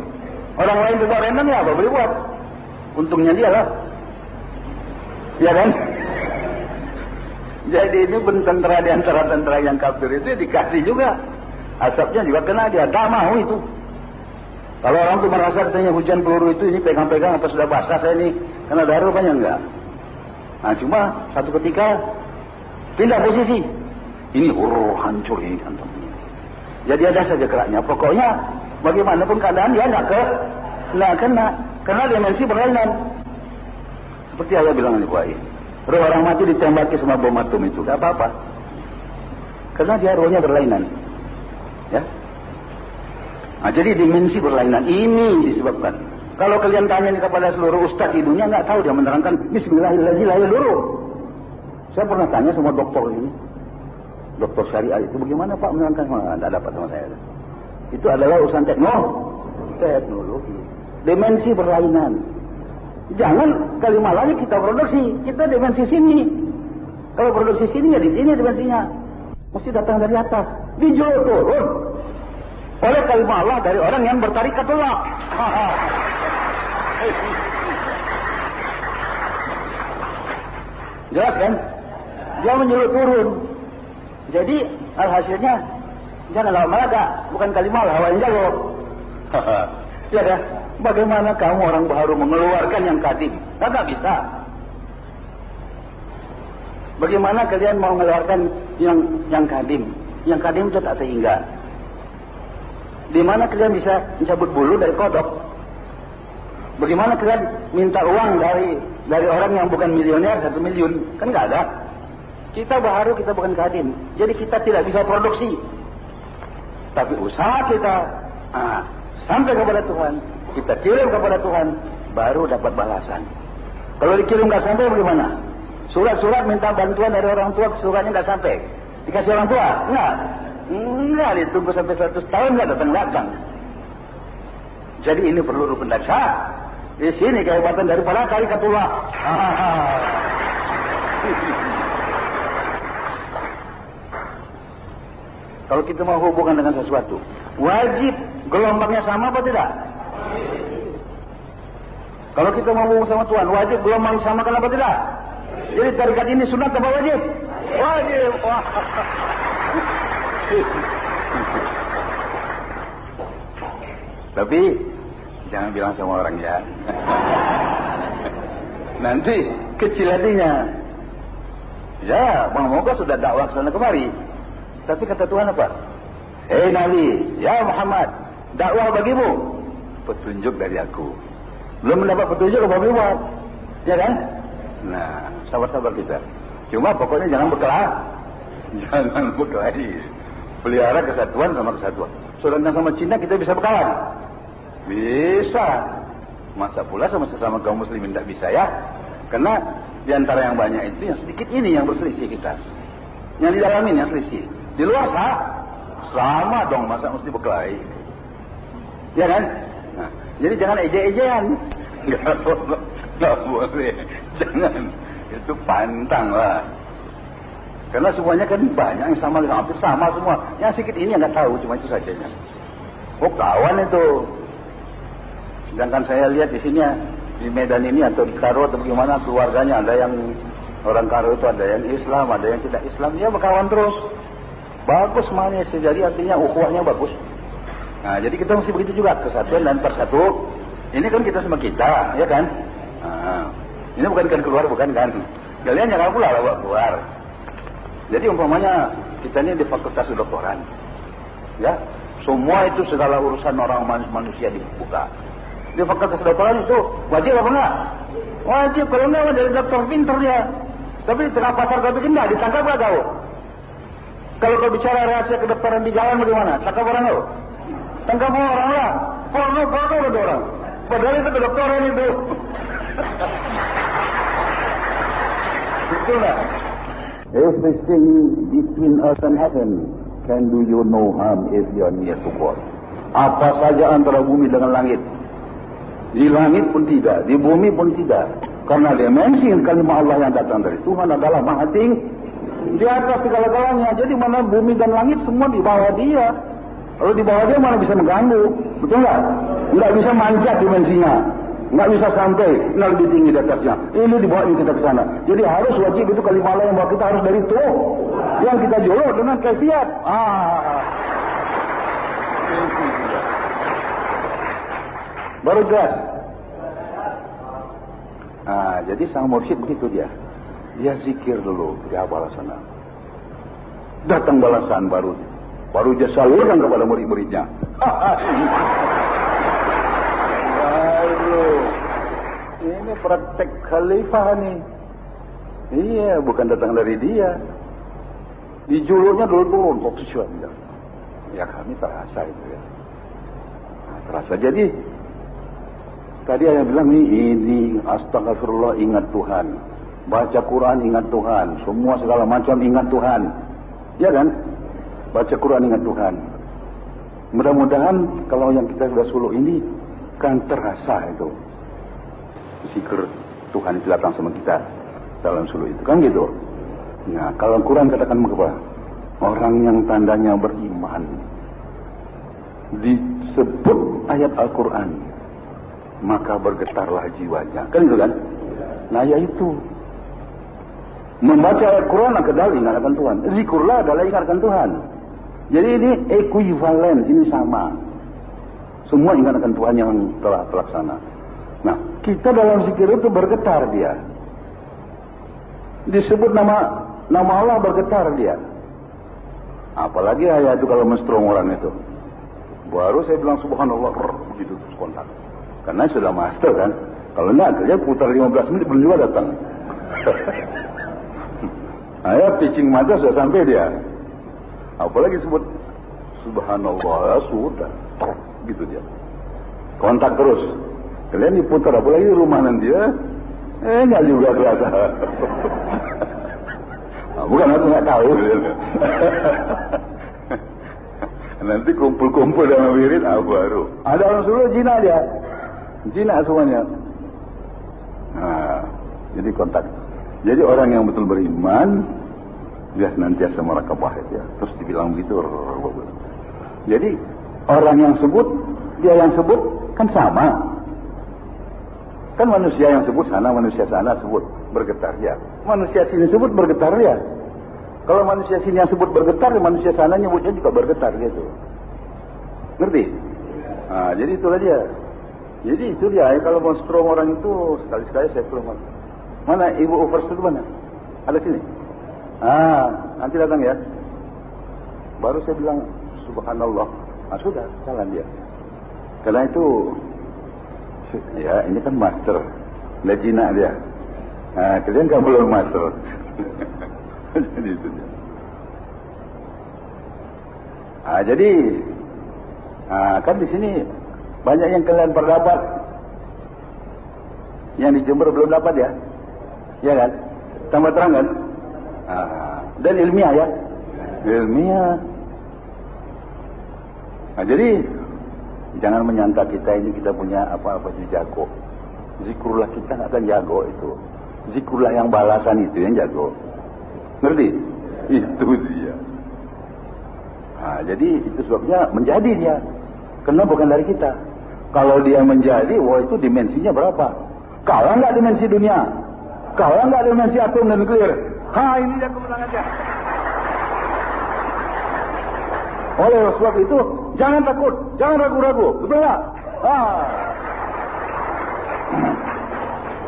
Orang lain juga rendang ya apa boleh buat. Untungnya dia lah. Ya kan? Jadi ini tentara di antara tentara yang kafir itu dikasih juga. Asapnya juga kena dia. Tak mau itu. Kalau orang tuh merasa katanya hujan peluru itu ini pegang-pegang apa sudah basah saya ini. Karena darah banyak enggak. Nah cuma satu ketika pindah posisi. Ini hancur ini kantor. Jadi ada saja keraknya. Pokoknya bagaimanapun keadaan dia enggak kena. Karena dimensi berlainan. Seperti ayah bilang di Kuwait. Roh orang mati ditembaki sama bom atom itu. Tidak apa-apa. Karena dia rohnya berlainan. Ya. Nah, jadi dimensi berlainan. Ini disebabkan. Kalau kalian tanya kepada seluruh ustaz di dunia, nggak tahu dia menerangkan Bismillahirrahmanirrahim. Saya pernah tanya sama dokter ini. Dokter syariah itu bagaimana Pak menerangkan? Tidak dapat sama saya. Itu adalah urusan teknologi. Dimensi berlainan. Jangan kalimat lagi kita produksi, kita dimensi sini. Kalau produksi sini ya di sini dimensinya. Mesti datang dari atas, dijauh turun oleh kalimat Allah dari orang yang bertarikatullah. Jelas kan? Dia menyuruh turun. Jadi alhasilnya jangan lama-lama, bukan kalimat Allah yang jago. Ya dah. Bagaimana kamu orang baru mengeluarkan yang kadim? Tak bisa. Bagaimana kalian mau mengeluarkan yang kadim? Yang kadim itu tak terhingga. Di mana kalian bisa mencabut bulu dari kodok? Bagaimana kalian minta uang dari orang yang bukan milioner 1 miliun? Kan nggak ada. Kita baru, kita bukan kadim. Jadi kita tidak bisa produksi. Tapi usaha kita sampai kepada Tuhan. Kita kirim kepada Tuhan, baru dapat balasan. Kalau dikirim nggak sampai bagaimana? Surat-surat minta bantuan dari orang tua, suratnya nggak sampai. Dikasih orang tua? Enggak, ditunggu sampai 100 tahun nggak datang. Jadi ini perlu rukun dasar. Di sini kehebatan daripada tarikatullah. Kalau kita mau hubungan dengan sesuatu, wajib gelombangnya sama apa tidak? Kalau kita mau hubungan sama Tuhan, wajib gelombang sama kenapa tidak? Jadi tarikat ini sunat apa wajib? Wajib. Tapi jangan bilang sama orang ya. Nanti kecil hatinya. Ya, Bang Moga sudah dakwah sana kemari. Tapi kata Tuhan apa? Hei Nabi, ya Muhammad, dakwah bagimu petunjuk dari aku. Belum mendapat petunjuk apa buat? Ya kan? Nah, sabar-sabar kita. Cuma pokoknya jangan berkelahi. Jangan berkelahi. Pelihara kesatuan sama kesatuan. Saudara sama Cina kita bisa berkawan. Bisa. Masa pula sama sesama kaum muslimin tidak bisa ya? Karena di antara yang banyak itu yang sedikit ini yang berselisih kita. Yang di dalam ini yang selisih. Di luar sama dong, masa mesti berkelahi. Ya kan? Nah, jadi jangan ejek-ejekan. Nggak boleh. Jangan. Itu pantang lah. Karena semuanya kan banyak yang sama, hampir sama semua. Yang sedikit ini yang nggak tahu, cuma itu saja. Oh kawan itu. Sedangkan saya lihat di sini di Medan ini atau di Karo atau bagaimana keluarganya, ada yang orang Karo itu ada yang Islam, ada yang tidak Islam, dia berkawan terus. Bagus semuanya, jadi artinya ukhuwahnya bagus. Nah, jadi kita mesti begitu juga, kesatuan dan persatu. Ini kan kita sama kita, ya kan? Nah, ini bukan keluar, bukan kan? Kalian jangan pula bawa keluar. Jadi umpamanya kita ini di fakultas kedokteran, ya, semua itu segala urusan orang manusia dibuka. Di fakultas kedokteran itu wajib apa enggak? Wajib, kalau enggak jadi dokter pinter dia. Tapi di tengah pasar kau bikin enggak, ditangkap enggak kau? Kalau kau bicara rahasia kedokteran di jalan bagaimana? Tangkap orang kau? Tangkap orang lah. Porno kata orang. Padahal itu kedokteran itu. Betul lah. Everything between earth and heaven can do you no harm if you are near to God. Apa saja antara bumi dengan langit. Di langit pun tidak, di bumi pun tidak. Karena dimensi kalimat Allah yang datang dari Tuhan adalah maha tinggi. Di atas segala-galanya. Jadi mana bumi dan langit semua di bawah dia. Kalau di bawah dia mana bisa mengganggu. Betul nggak? Nggak bisa manjat dimensinya. nggak bisa sampai, nggak lebih tinggi di atasnya. Ini dibawa kita ke sana. Jadi harus wajib itu kalimah Allah yang bawa kita harus dari itu yang kita julur dengan kaifiat. Baru jelas. Jadi sang mursyid begitu dia. Dia zikir dulu, dia balasan. Datang balasan baru dia salurkan kepada murid-muridnya. Ini praktek khalifah nih. Iya, bukan datang dari dia. Di julurnya dulu turun position. Ya kami terasa itu ya. Terasa. Jadi tadi yang bilang ini astagfirullah, ingat Tuhan. Baca Quran ingat Tuhan. Semua segala macam ingat Tuhan. Ya kan? Baca Quran ingat Tuhan. Mudah-mudahan kalau yang kita sudah suluk ini kan terasa itu. Zikir Tuhan itu datang sama kita dalam suluk itu. Kan gitu. Nah, kalau Quran katakan apa? Orang yang tandanya beriman. Disebut ayat Al-Quran. Maka bergetarlah jiwanya. Kan itu kan? Nah, yaitu. Membaca ayat Quran adalah ingatkan Tuhan. Zikrullah adalah ingatkan Tuhan. Jadi ini ekuivalen, ini sama. Semua ingatkan Tuhan yang telah terlaksana. Nah, kita dalam zikir itu bergetar dia. Disebut nama Allah bergetar dia. Apalagi ayat itu kalau menstrong orang itu. Baru saya bilang subhanallah, begitu terus kontak. Karena sudah master kan. Kalau enggak, dia putar 15 menit belum juga datang. Ayat pitching mata sudah sampai dia. Apalagi sebut subhanallah, sudah. Gitu dia. Kontak terus. Kalian diputar, apalagi rumah nanti ya. Enggak juga terasa. Bukan aku nggak tahu. Nanti kumpul-kumpul dengan wirid baru. Ada orang suruh Cina dia. Cina semuanya. Nah, jadi kontak. Jadi orang yang betul beriman, dia senantiasa merakabah ya. Terus dibilang begitu. Jadi orang yang sebut, dia yang sebut kan sama. Kan manusia yang sebut sana, manusia sana sebut bergetar ya. Manusia sini sebut bergetar ya. Kalau manusia sini yang sebut bergetar, manusia sana nyebutnya juga bergetar gitu. Ngerti? Nah, jadi itulah dia. Jadi itu dia. Kalau mau strong orang itu sekali-sekali saya strong. Mana ibu first itu mana? Ada sini. Nanti datang ya. Baru saya bilang subhanallah. Sudah jalan dia. Karena itu ya ini kan master. Lejina dia. Kalian kan belum master. Jadi itu dia. Jadi kan di sini banyak yang kalian berdapat. Yang di Jember belum dapat ya. Ya kan? Tambah terang kan? Dan ilmiah ya. Ilmiah. Jadi jangan menyangka kita ini kita punya apa-apa jago. Zikrullah kita nggak akan jago itu. Zikrullah yang balasan itu yang jago. Ngerti? Itu dia. Jadi itu sebabnya menjadi dia. Karena bukan dari kita. Kalau dia menjadi, wah itu dimensinya berapa? Kalah nggak dimensi dunia? Kalah nggak dimensi atom dan nuklir? Ini dia kemenangannya. Oleh sebab itu, jangan takut, jangan ragu-ragu. Betul nggak?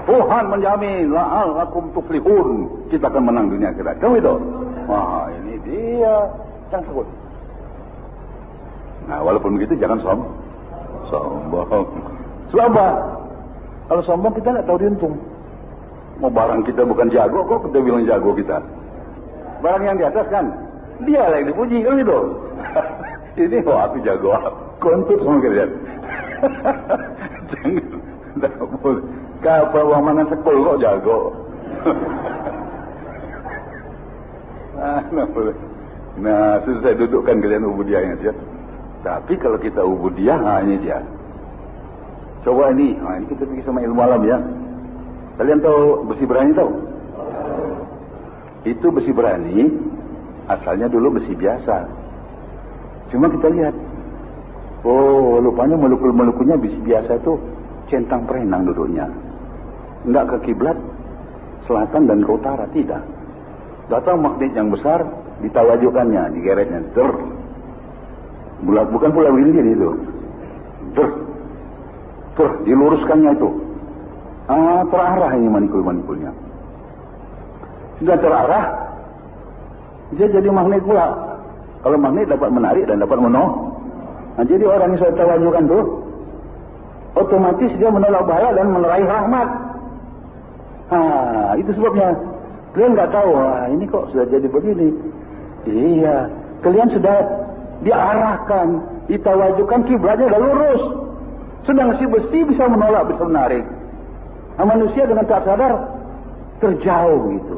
Tuhan menjamin, la'alakum tuflihun. Kita akan menang dunia kita. Kamu itu? Ini dia. Jangan takut. Nah, walaupun begitu, jangan sombong. Sebab apa? Kalau sombong kita nggak tahu diuntung. Mau barang kita bukan jago, kok kita bilang jago kita? Barang yang di atas kan, dia lah yang dipuji kan gitu. Ini aku jago, kontut sama kalian. Jangan, tidak boleh. Kapal uang mana sekol kok jago. Nah, saya dudukkan kalian ubudiyahnya dia. Tapi kalau kita ubudiyah, ini dia. Coba ini kita pergi sama ilmu alam ya. Kalian tahu besi berani tahu? Itu besi berani, asalnya dulu besi biasa. Cuma kita lihat, rupanya molekul-molekulnya besi biasa itu centang perenang duduknya. Enggak ke kiblat selatan dan ke utara, tidak. Datang magnet yang besar, ditawajukannya, digeretnya, bukan pula lilin itu, diluruskannya itu. Terarah ini manikul-manikulnya. Sudah terarah, dia jadi magnet pula. Kalau magnet dapat menarik dan dapat menolak. Jadi orang yang sudah tawajukan tuh, otomatis dia menolak bahaya dan meraih rahmat. Itu sebabnya. Kalian nggak tahu, ini kok sudah jadi begini. Iya, kalian sudah diarahkan, ditawajukan, kiblatnya udah lurus. Sedang si besi bisa menolak, bisa menarik. Manusia dengan tak sadar terjauh gitu.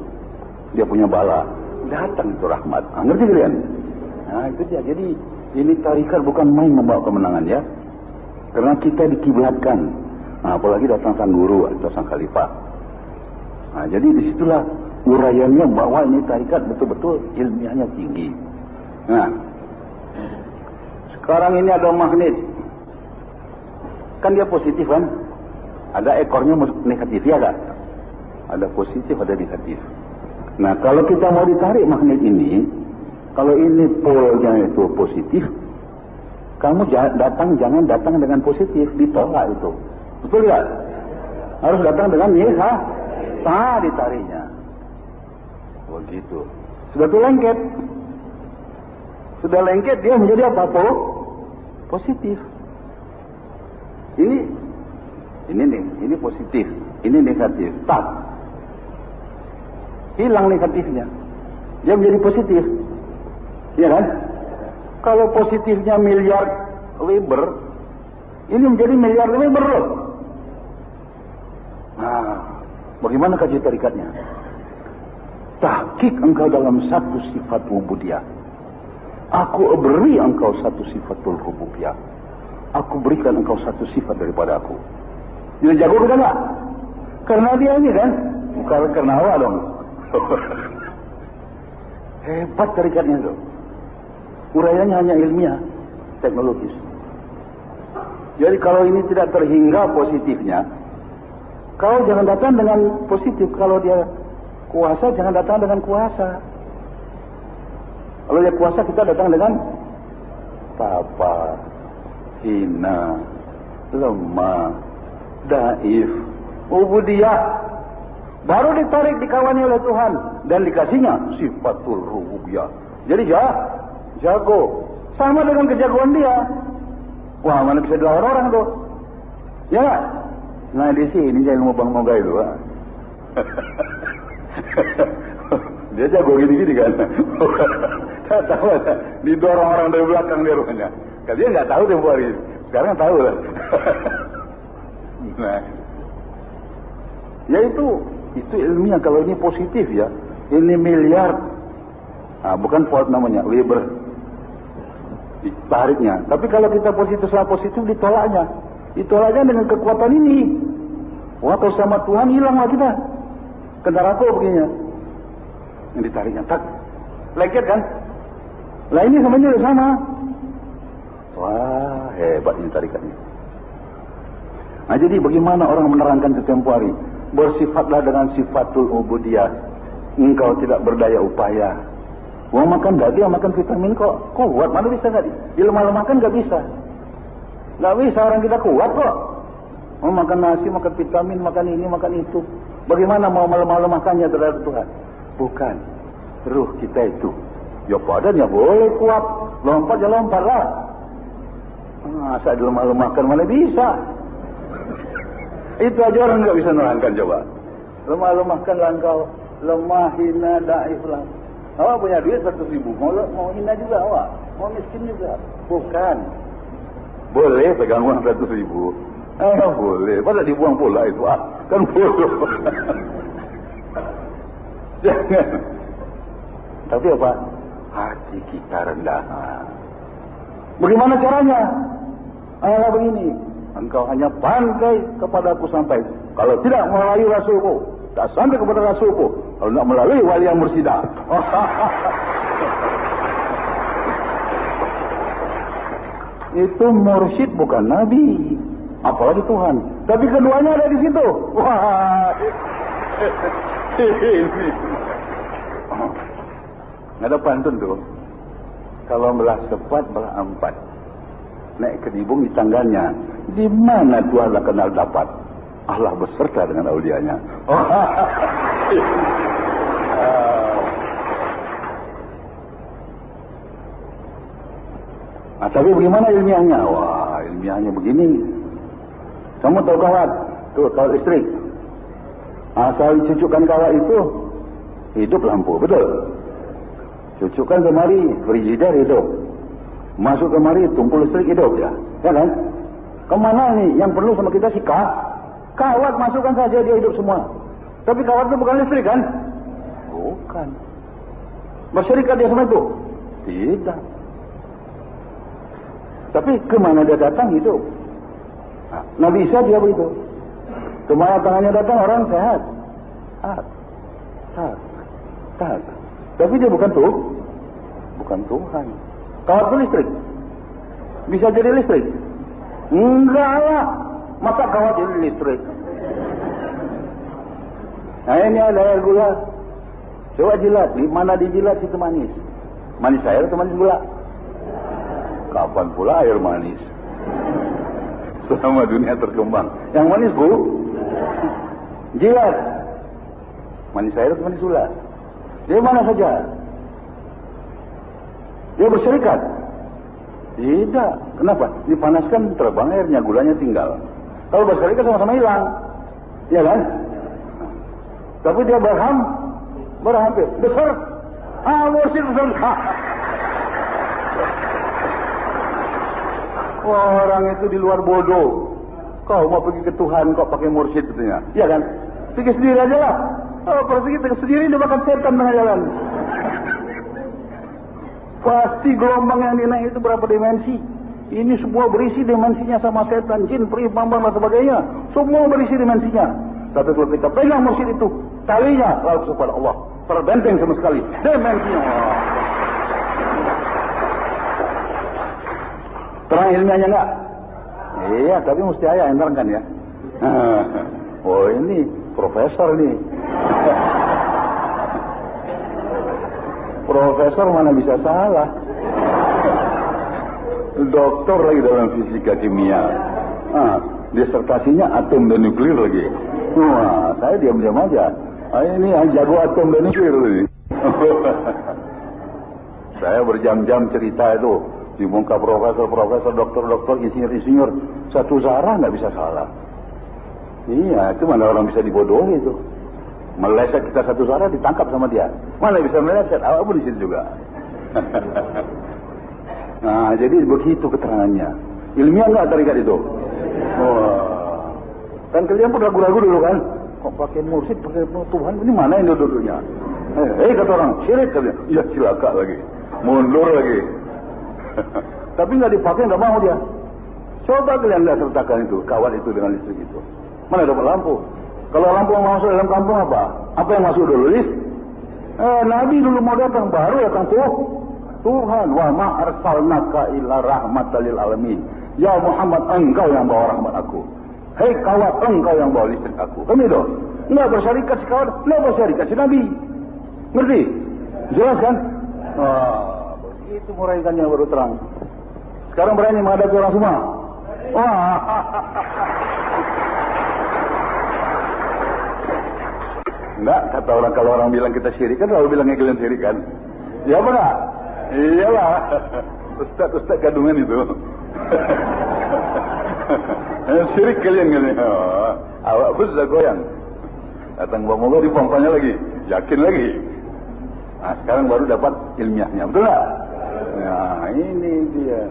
Dia punya bala, datang itu rahmat. Ngerti kalian? Itu dia. Jadi ini tarikat bukan main membawa kemenangan ya. Karena kita dikiblatkan. Apalagi datang sang guru atau sang khalifah. Jadi disitulah uraiannya bahwa ini tarikat betul-betul ilmiahnya tinggi. Sekarang ini ada magnet. Kan dia positif kan? Ada ekornya negatif ya kan? Ada positif, ada negatif. Nah, kalau kita mau ditarik magnet ini, kalau ini polnya itu positif, kamu jangan datang dengan positif, ditolak itu. Betul nggak? Harus datang dengan ditariknya. Begitu. Sudah tuh lengket. Sudah lengket, dia menjadi apa? Positif. Ini positif, ini negatif. Tak. Hilang negatifnya. Dia menjadi positif. Iya kan? Kalau positifnya miliar Weber, ini menjadi miliar Weber loh. Bagaimana kaji tarikatnya? Tahqiq engkau dalam satu sifat rububiyah. Aku beri engkau satu sifatul rububiyah. Aku berikan engkau satu sifat daripada aku. Dia jago kita enggak? Karena dia ini kan? Bukan karena awak dong. Hebat tarikatnya itu. Uraiannya hanya ilmiah, teknologis. Jadi kalau ini tidak terhingga positifnya, kau jangan datang dengan positif. Kalau dia kuasa, jangan datang dengan kuasa. Kalau dia kuasa, kita datang dengan tapa, hina, lemah, daif, ubudiyah. Baru ditarik, dikawani oleh Tuhan dan dikasihnya sifatul rububiyah. Jadi jago. Sama dengan kejagoan dia. Wah, mana bisa dilawan orang tuh. Ya. Nah, di sini ilmu Bang Moga itu. Dia jago gini-gini kan. Tak tahu. Didorong orang dari belakang dia rupanya. Dia nggak tahu tempoh hari. Sekarang tahu lah. Nah. Ya itu ilmiah. Kalau ini positif ya. Ini miliar. Bukan volt namanya, Weber. Ditariknya. Tapi kalau kita positif sama positif, ditolaknya. Ditolaknya dengan kekuatan ini. Wah, kalau sama Tuhan hilanglah kita. Kena neraka begini. Yang ditariknya tak lengket kan? Lah ini semuanya udah sama. Wah, hebat ini tarikannya. Nah, jadi bagaimana orang menerangkan tempoh hari? Bersifatlah dengan sifatul ubudiyah. Engkau tidak berdaya upaya. Wah, makan daging, makan vitamin kok kuat. Mana bisa nggak? Dilemah-lemahkan nggak bisa. Nggak bisa, orang kita kuat kok. Mau makan nasi, makan vitamin, makan ini, makan itu. Bagaimana mau melemah-lemahkannya terhadap Tuhan? Bukan. Ruh kita itu. Ya badannya boleh kuat. Lompat ya lompatlah. Masa dilemah-lemahkan mana bisa? Itu aja orang nggak bisa nerangkan coba. Lemah-lemahkanlah engkau. Lemah, hina, daif lah. Awak punya duit 100.000. Mau hina juga awak. Mau miskin juga. Bukan. Boleh pegang uang 100.000. Boleh. Pada dibuang pula itu. Kan bodoh. Jangan. Tapi apa? Hati kita rendah. Bagaimana caranya? Begini. Engkau hanya pandai kepadaku sampai. Kalau tidak melalui Rasulku, tak sampai kepada Rasulku. Kalau nak melalui wali yang mursyida. Itu mursyid bukan nabi. apalagi Tuhan. Tapi keduanya ada di situ. Wah. Ini. Nggak ada pantun tuh. Kalau belah sepat, belah empat. Naik ke dibung di tangganya. Di mana Tuhan lah kenal dapat? Allah beserta dengan aulianya. Nah, tapi bagaimana ilmiahnya? Wah, ilmiahnya begini. Kamu tahu kawat? Tuh, kawat listrik. Asal cucukkan kawat itu, hidup lampu, betul? Cucukkan kemari, frigider hidup. Masuk kemari, tumpul listrik hidup ya. Ya kan? Kemana nih? Yang perlu sama kita sih kawat masukkan saja dia hidup semua. Tapi kawat itu bukan listrik kan? Bukan. Masyarakat dia sama itu? Tidak. Tapi kemana dia datang hidup? Nah, Nabi Isa dia begitu. Kemana tangannya datang orang sehat. Tak. Tapi dia bukan Tuhan. Kawat itu listrik. Bisa jadi listrik? Enggak lah. Masa kawat jadi listrik? Nah ini ada air gula. Coba jilat. Di mana dijilat situ manis. Manis air atau manis gula? Kapan pula air manis? Selama dunia terkembang. Yang manis bu? Jilat. Manis air atau manis gula? Dia mana saja? Dia berserikat? Tidak. Kenapa? Dipanaskan terbang airnya, gulanya tinggal. Kalau berserikat sama-sama hilang. Ya kan? Tapi dia berhampir. Besar. Mursyid besar. Orang itu di luar bodoh. Kau mau pergi ke Tuhan, kau pakai mursyid katanya. Ya kan? Pergi sendiri aja lah. Pergi sendiri dia makan setan tengah jalan. Pasti gelombang yang dinaik itu berapa dimensi. Ini semua berisi dimensinya sama setan, jin, peri, bambang dan sebagainya. Semua berisi dimensinya. Tapi kalau kita pegang mursyid itu, talinya lalu kepada Allah. Terbenteng sama sekali. Dimensinya. Terang ilmiahnya enggak? Iya, tapi mesti ayah yang terangkan ya. Oh ini profesor nih. Profesor mana bisa salah? Doktor lagi dalam fisika kimia. Disertasinya atom dan nuklir lagi. Wah, saya diam-diam aja. Ini yang jago atom dan nuklir ini. Saya berjam-jam cerita itu di muka profesor, dokter, insinyur. Satu zarah nggak bisa salah. Iya, itu mana orang bisa dibodohi itu. Meleset kita satu zarah ditangkap sama dia. Mana bisa meleset? Awak pun di situ juga. Nah, jadi begitu keterangannya. Ilmiah nggak tarikat itu? Wah. Kan kalian pun ragu-ragu dulu kan? Kok pakai mursyid, pakai Tuhan? Ini mana yang duduknya? Kata orang, syirik kalian. Iya, cilaka lagi. Mundur lagi. Tapi nggak dipakai, nggak mau dia. Coba kalian lihat sertakan itu, kawat itu dengan listrik itu. Mana dapat lampu? Kalau lampu yang masuk dalam kampung apa? Apa yang masuk dulu? Nabi dulu mau datang, baru datang Tuhan. Wa ma arsalnaka illa rahmatan lil alamin. Ya Muhammad, engkau yang bawa rahmat aku. Hei kawat, engkau yang bawa listrik aku. Kan itu? Nggak bersyarikat si kawat, nggak bersyarikat si Nabi. Ngerti? Jelas kan? Begitu muraikannya baru terang. Sekarang berani menghadapi orang semua. Wah. Enggak, kata orang kalau orang bilang kita syirik kan lalu bilangnya kalian syirik kan. Ya apa enggak? Iyalah. Ustaz kandungan itu. Syirik kalian kan. Awak pun sudah goyang. Datang bawa di pompanya lagi. Yakin lagi. Nah, sekarang baru dapat ilmiahnya. Betul enggak? Nah, ini dia.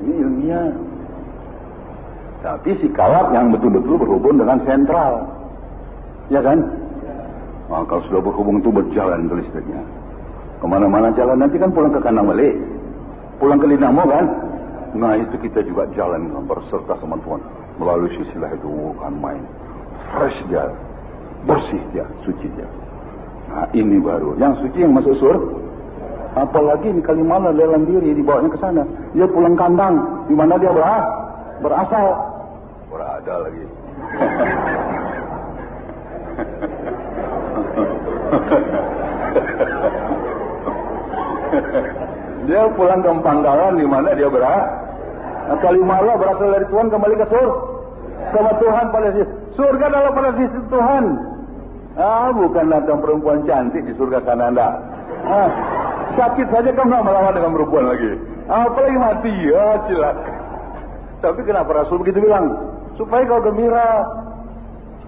Ini ilmiah. Tapi si kawat yang betul-betul berhubung dengan sentral. Ya kan? Nah, kalau sudah berhubung itu berjalan ke listriknya. Kemana-mana jalan, nanti kan pulang ke kandang balik. Pulang ke Linamo kan? Nah itu kita juga jalan berserta teman-teman. Melalui silsilah itu bukan main. Fresh dia. Bersih dia. Suci dia. Nah ini baru. Yang suci yang masuk surga. Apalagi di Kalimantan dalam diri dibawanya ke sana. Dia pulang kandang. Di mana dia berasal. berada lagi. Dia pulang ke Pangkalan, di mana dia kalimat Allah berasal dari Tuhan, kembali ke sama Tuhan pada sisi surga adalah pada sisi Tuhan. Bukan datang perempuan cantik di surga Kanada. Sakit saja kamu nggak melawan dengan perempuan lagi. Apalagi mati, ya celaka. Tapi kenapa Rasul begitu bilang? Supaya kau gembira,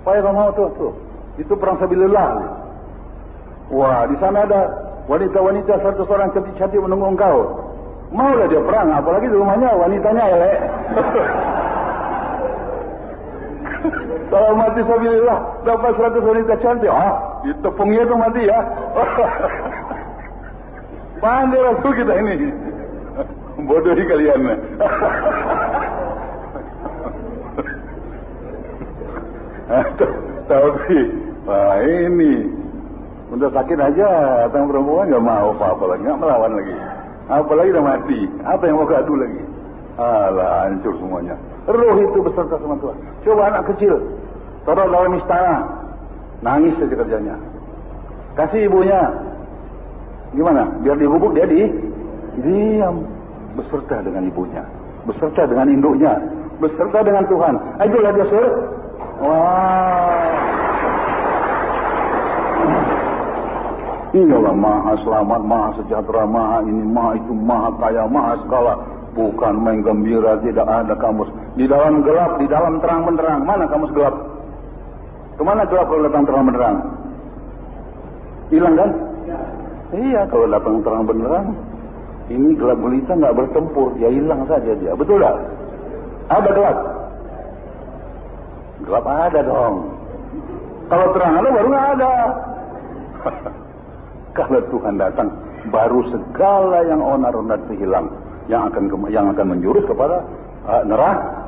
supaya kau mau tuh. Itu perang sabilillah. Wah, di sana ada wanita-wanita 100 orang cantik-cantik menunggu engkau. Maulah dia perang, apalagi di rumahnya wanitanya elek. Kalau mati sabilillah dapat 100 wanita cantik, ditepungnya tuh mati ya. Pandai Rasul kita ini. Bodohi kalian. Tapi ini udah sakit aja, datang perempuan nggak mau apa-apa lagi, nggak melawan lagi. Apalagi udah mati, apa yang mau gaduh lagi? Alah, hancur semuanya. Roh itu beserta sama Tuhan. Coba anak kecil taruh dalam istana, nangis saja kerjanya. Kasih ibunya, gimana? Biar dihubuk dia diam, beserta dengan ibunya, beserta dengan induknya, beserta dengan Tuhan. Ayolah dia Inilah maha selamat, maha sejahtera, maha ini, maha itu, maha kaya, maha segala. Bukan main gembira, tidak ada kamus. Di dalam gelap, di dalam terang benderang. Mana kamus gelap? Kemana gelap kalau datang terang benderang? Hilang kan? Iya, kalau datang terang benderang, ini gelap gulita nggak bertempur, ya hilang saja dia. Betul tak? Ada gelap? Gelap ada dong. Kalau terang ada baru nggak ada. Kalau Tuhan datang, baru segala yang onar-onar itu hilang, yang akan menjurus kepada neraka.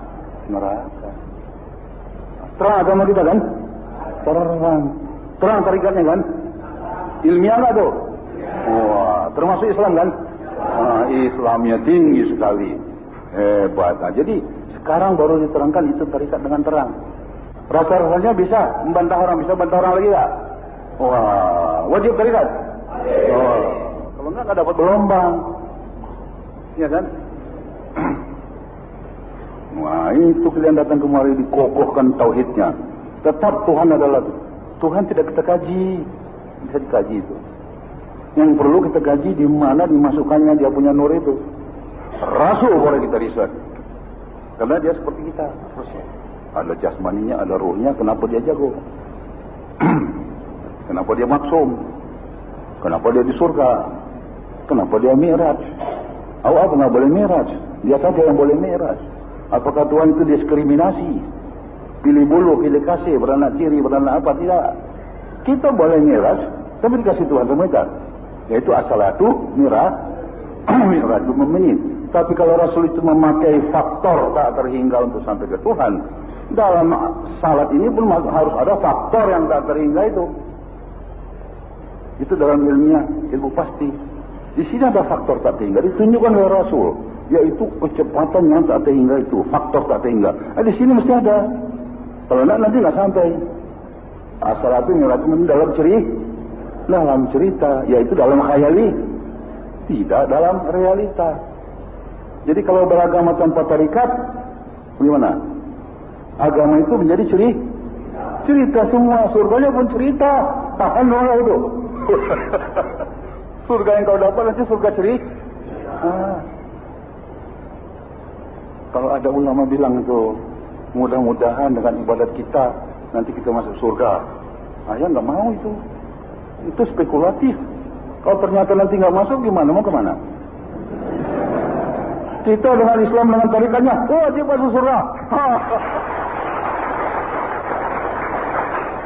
Terang agama kita kan? Terang tarikatnya kan? Ilmiah nggak tuh? Wah, termasuk Islam kan? Islamnya tinggi sekali, hebat. Jadi sekarang baru diterangkan itu tarikat dengan terang. Rasa-rasanya bisa membantah orang lagi nggak? Wah, wajib tarikat. Kalau enggak dapat gelombang, ya kan? Wah, itu kalian datang kemari dikokohkan tauhidnya. Tetap Tuhan adalah Tuhan, tidak kita kaji, bisa dikaji itu. Yang perlu kita kaji di mana dimasukkannya dia punya nur itu. Rasul boleh kita riset, karena dia seperti kita. Ada jasmaninya, ada ruhnya. Kenapa dia jago? Kenapa dia maksum? Kenapa dia di surga? Kenapa dia mi'raj? Apa nggak boleh mi'raj? Dia saja yang boleh mi'raj. Apakah Tuhan itu diskriminasi? Pilih bulu, pilih kasih, beranak tiri, beranak apa? Tidak. Kita boleh mi'raj, tapi dikasih Tuhan sama kita. Yaitu as-salatu mi'rajul mu'minin. Tapi kalau Rasul itu memakai faktor tak terhingga untuk sampai ke Tuhan, dalam salat ini pun harus ada faktor yang tak terhingga itu. Itu dalam ilmiah, ilmu pasti. Di sini ada faktor tak terhingga, ditunjukkan oleh Rasul, yaitu kecepatan yang tak terhingga itu, faktor tak terhingga. Di sini mesti ada. Kalau nanti nggak sampai. As-salatu mi'rajul dalam cerita, yaitu dalam khayali, tidak dalam realita. Jadi kalau beragama tanpa tarikat, bagaimana? Agama itu menjadi cerita semua, surganya pun cerita. Tahan dong itu. Surga yang kau dapat nanti surga cerita. Kalau ada ulama bilang itu, mudah-mudahan dengan ibadat kita nanti kita masuk surga. Ya nggak mau itu. Itu spekulatif. Kalau ternyata nanti nggak masuk, gimana? Mau kemana? Kita dengan Islam dengan tarikatnya, wajib masuk surga.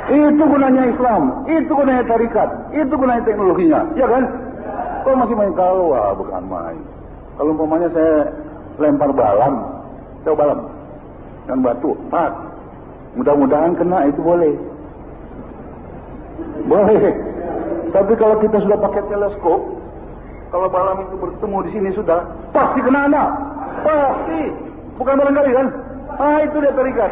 Itu gunanya Islam, itu gunanya tarikat, itu gunanya teknologinya, ya kan? Kok masih main kalau? Bukan main. Kalau umpamanya saya lempar balam dan batu, mudah-mudahan kena, itu boleh. Tapi kalau kita sudah pakai teleskop, kalau balam itu bertemu di sini sudah pasti kena anak, pasti. Bukan barangkali kan? Itu dia tarikat.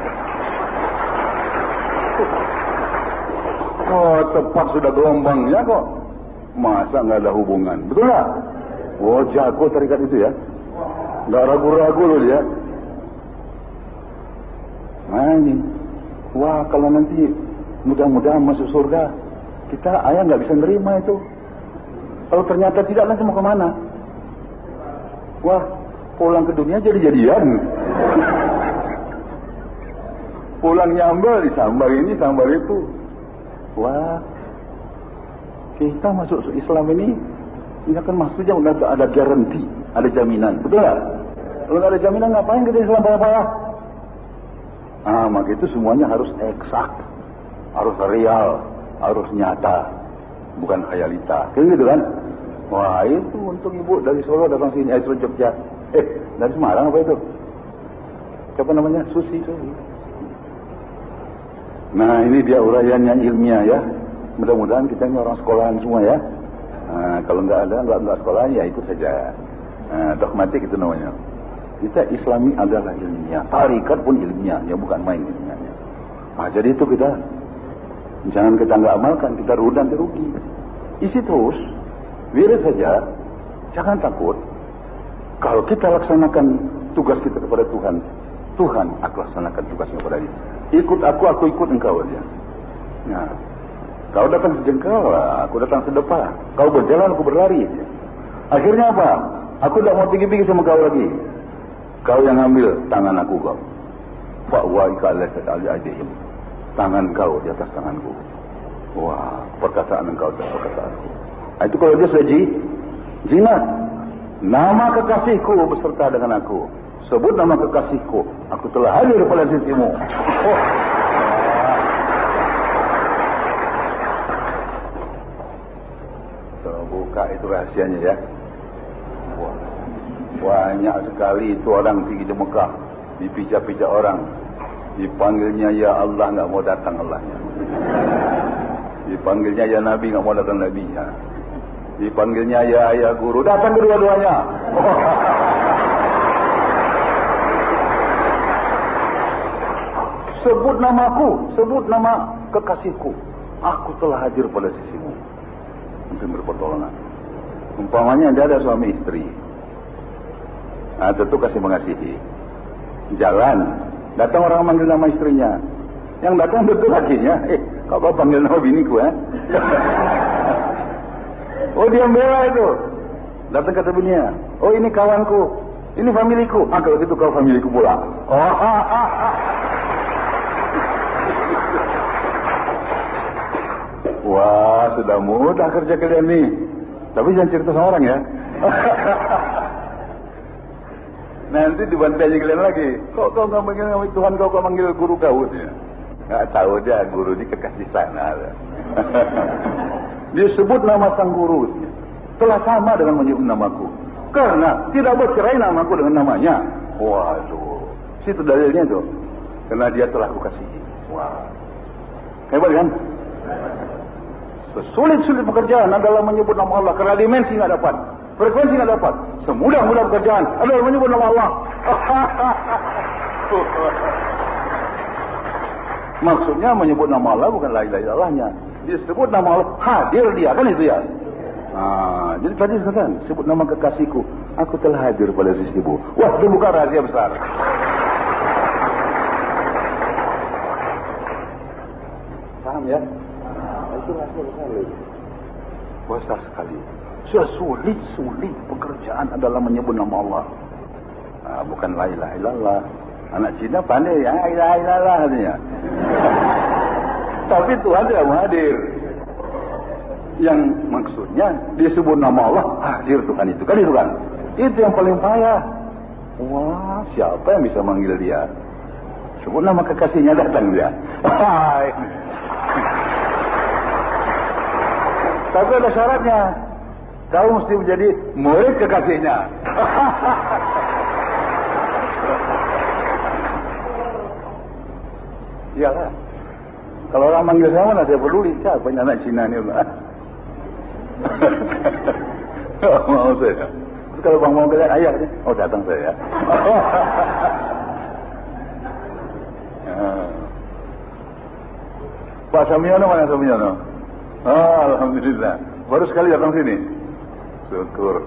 Oh, tepat sudah gelombangnya kok. Masa nggak ada hubungan? Betul nggak? Oh, jago tarikat itu ya. Nggak ragu-ragu loh dia. Nah ini. Wah, kalau nanti mudah-mudahan masuk surga, kita ayah nggak bisa nerima itu. Kalau ternyata tidak, nanti mau kemana? Wah, pulang ke dunia jadi-jadian. Pulang nyambel, disambar ini, sambar itu. Wah, kita masuk Islam ini kan maksudnya udah ada garansi, ada jaminan, betul nggak? Kalau nggak ada jaminan, ngapain kita Islam payah-payah? Maka itu semuanya harus eksak, harus real, harus nyata, bukan khayalita. Kayak gitu kan? Wah, itu untuk ibu dari Solo datang sini, dari Jogja. Dari Semarang apa itu? Siapa namanya? Susi. Nah, ini dia uraiannya ilmiah ya. Mudah-mudahan kita ini orang sekolahan semua ya. Kalau nggak ada, nggak sekolah ya ikut saja. Dogmatik itu namanya. Kita Islami adalah ilmiah. Tarikat pun ilmiah, ya bukan main ilmiahnya. Jadi itu kita jangan kita nggak amalkan, kita nanti rugi. Isi terus, wirid saja, jangan takut. Kalau kita laksanakan tugas kita kepada Tuhan, Tuhan aku laksanakan tugasnya kepada dia. Ikut aku ikut engkau aja. Nah, kau datang sejengkal, aku datang sedepa. Kau berjalan, aku berlari. Akhirnya apa? Aku tidak mau tinggi-tinggi sama kau lagi. Kau yang ambil tangan aku kau. Fa'wa ikalat al-adihim. Tangan kau di atas tanganku. Wah, perkataan engkau di atas perkataanku. Itu kalau dia sudah jinak. Nama kekasihku beserta dengan aku. Sebut nama kekasihku. Aku telah hadir pada sisimu. Terbuka itu rahasianya ya. Wah, banyak sekali itu orang pergi di Mekah, dipijak-pijak orang, dipanggilnya ya Allah, nggak mau datang Allahnya. Dipanggilnya ya Nabi, nggak mau datang Nabinya. Dipanggilnya ya guru, datang kedua-duanya. Sebut namaku, sebut nama kekasihku. Aku telah hadir pada sisimu untuk berpertolongan. Umpamanya dia ada suami istri. Tentu kasih mengasihi. Jalan, datang orang manggil nama istrinya. Yang datang betul lakinya. Kau panggil nama biniku ya? Oh, dia bela itu. Datang kata bininya. Oh, ini kawanku, ini familiku. Kalau gitu kau familiku pula. Wah, sudah mudah kerja kalian nih. Tapi jangan cerita sama orang ya. Nanti dibantai aja kalian lagi. Kok kau nggak manggil nama Tuhan, kau manggil guru kau dia. Nggak tahu dia guru di kekasih sana. Dia sebut nama sang guru. Telah sama dengan menyebut namaku. Karena tidak bercerai namaku dengan namanya. Waduh, situ dalilnya tuh. Karena dia telah kukasihi. Wah, hebat kan? Sesulit-sulit pekerjaan adalah menyebut nama Allah. Karena dimensi nggak dapat, frekuensi nggak dapat. Semudah-mudah pekerjaan adalah menyebut nama Allah. Maksudnya menyebut nama Allah bukan la ilaha illallahnya. Dia sebut nama Allah, hadir dia, kan itu ya. Jadi tadi kan sebut nama kekasihku, aku telah hadir pada sisimu. Wah, itu bukan rahasia besar. Paham ya? Itu rahasia besar lagi. Besar sekali. Sulit pekerjaan adalah menyebut nama Allah. Bukan la ilaha illallah. Anak Cina pandai ya, la ilaha illallah katanya. Tapi Tuhan tidak mau hadir. Yang maksudnya disebut nama Allah, hadir Tuhan itu kan, itu kan. Itu yang paling payah. Wah, siapa yang bisa manggil dia? Sebut nama kekasihnya, datang dia. Tapi ada syaratnya. Kau mesti menjadi murid kekasihnya. Iyalah. Kalau orang manggil saya mana saya peduli. Siapa yang anak Cina ni? Mau saya. Kalau bang mau bilang ayah, oh datang saya. Pak Samiono mana Samiono? Oh, alhamdulillah. Baru sekali datang sini. Syukur.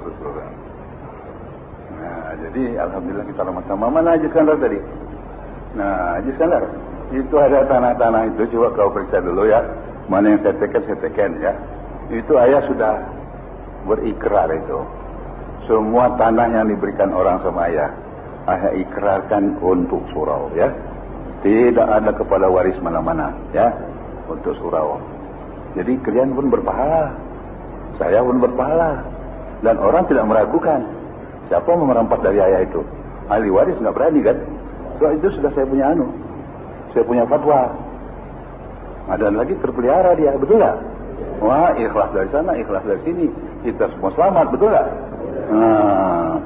Nah, jadi alhamdulillah kita sama-sama. Mana Haji Iskandar tadi? Nah, Haji Iskandar, itu ada tanah-tanah itu, coba kau periksa dulu ya. Mana yang saya teken ya. Itu ayah sudah berikrar itu. Semua tanah yang diberikan orang sama ayah ikrarkan untuk surau ya. Tidak ada kepala waris mana-mana ya, untuk surau. Jadi kalian pun berpahala, saya pun berpahala, dan orang tidak meragukan siapa mau merampas dari ayah itu. Ahli waris nggak berani kan? So itu sudah saya punya saya punya fatwa. Dan lagi terpelihara dia, betul nggak? Wah, ikhlas dari sana, ikhlas dari sini, kita semua selamat, betul nggak? Nah,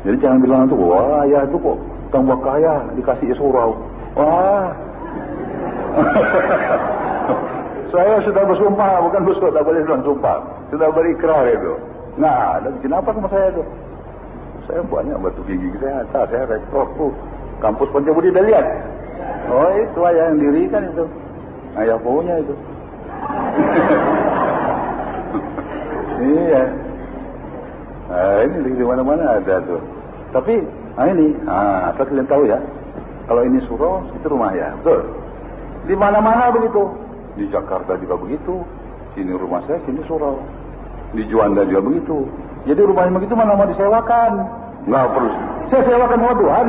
jadi jangan bilang itu, wah ayah itu kok tambah kaya dikasih surau. Wah, saya sudah bersumpah, bukan bersumpah, tak boleh bilang sumpah, sudah berikrar itu. Nah, dan kenapa sama saya itu? Saya banyak batu gigi saya, saya rektor tuh, kampus Pancabudi dah lihat. Oh itu ayah yang dirikan itu, ayah punya itu. Iya. Nah, ini di mana-mana ada tuh. Tapi, ini, asal kalian tahu ya, kalau ini surau, itu rumah ya, betul. Di mana-mana begitu. Di Jakarta juga begitu. Sini rumah saya, sini surau. Di Juanda juga begitu. Jadi rumahnya begitu mana mau disewakan? Nggak perlu. Saya sewakan sama Tuhan.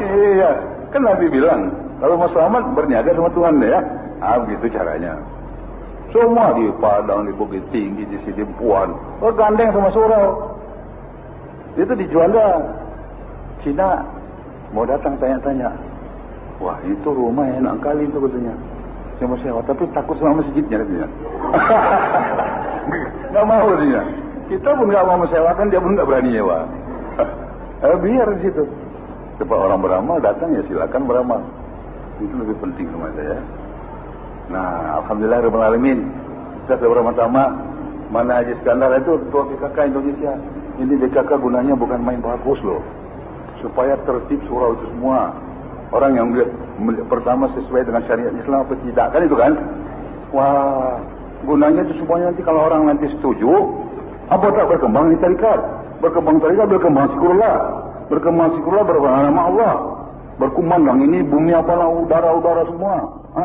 Iya, kan Nabi bilang, kalau mau selamat berniaga sama Tuhan ya. Begitu caranya. Semua di Padang, di Bukit Tinggi, di Sidimpuan, gandeng sama surau. Itu di Juanda, Cina mau datang tanya-tanya. Wah itu rumah enak kali itu katanya. Saya mau sewa, tapi takut sama masjidnya katanya. Nggak mau katanya. Kita pun nggak mau mensewakan, dia pun nggak berani nyewa. Biar di situ. Sebab orang beramal datang ya silakan beramal. Itu lebih penting sama saya. Nah, alhamdulillah rabbil alamin. Kita bersama-sama. Mana Haji Iskandar itu ketua BKK Indonesia. Ini BKK gunanya bukan main bagus loh. Supaya tertib surau itu semua. Orang yang pertama sesuai dengan syariat Islam apa tidak kan itu kan? Wah, gunanya itu semuanya nanti kalau orang nanti setuju, apa tak berkembang di tarikat? Berkembang tarikat, berkembang sikurullah. Berkembang sikurullah berkembang nama Allah. Berkumandang ini bumi apalah udara-udara semua.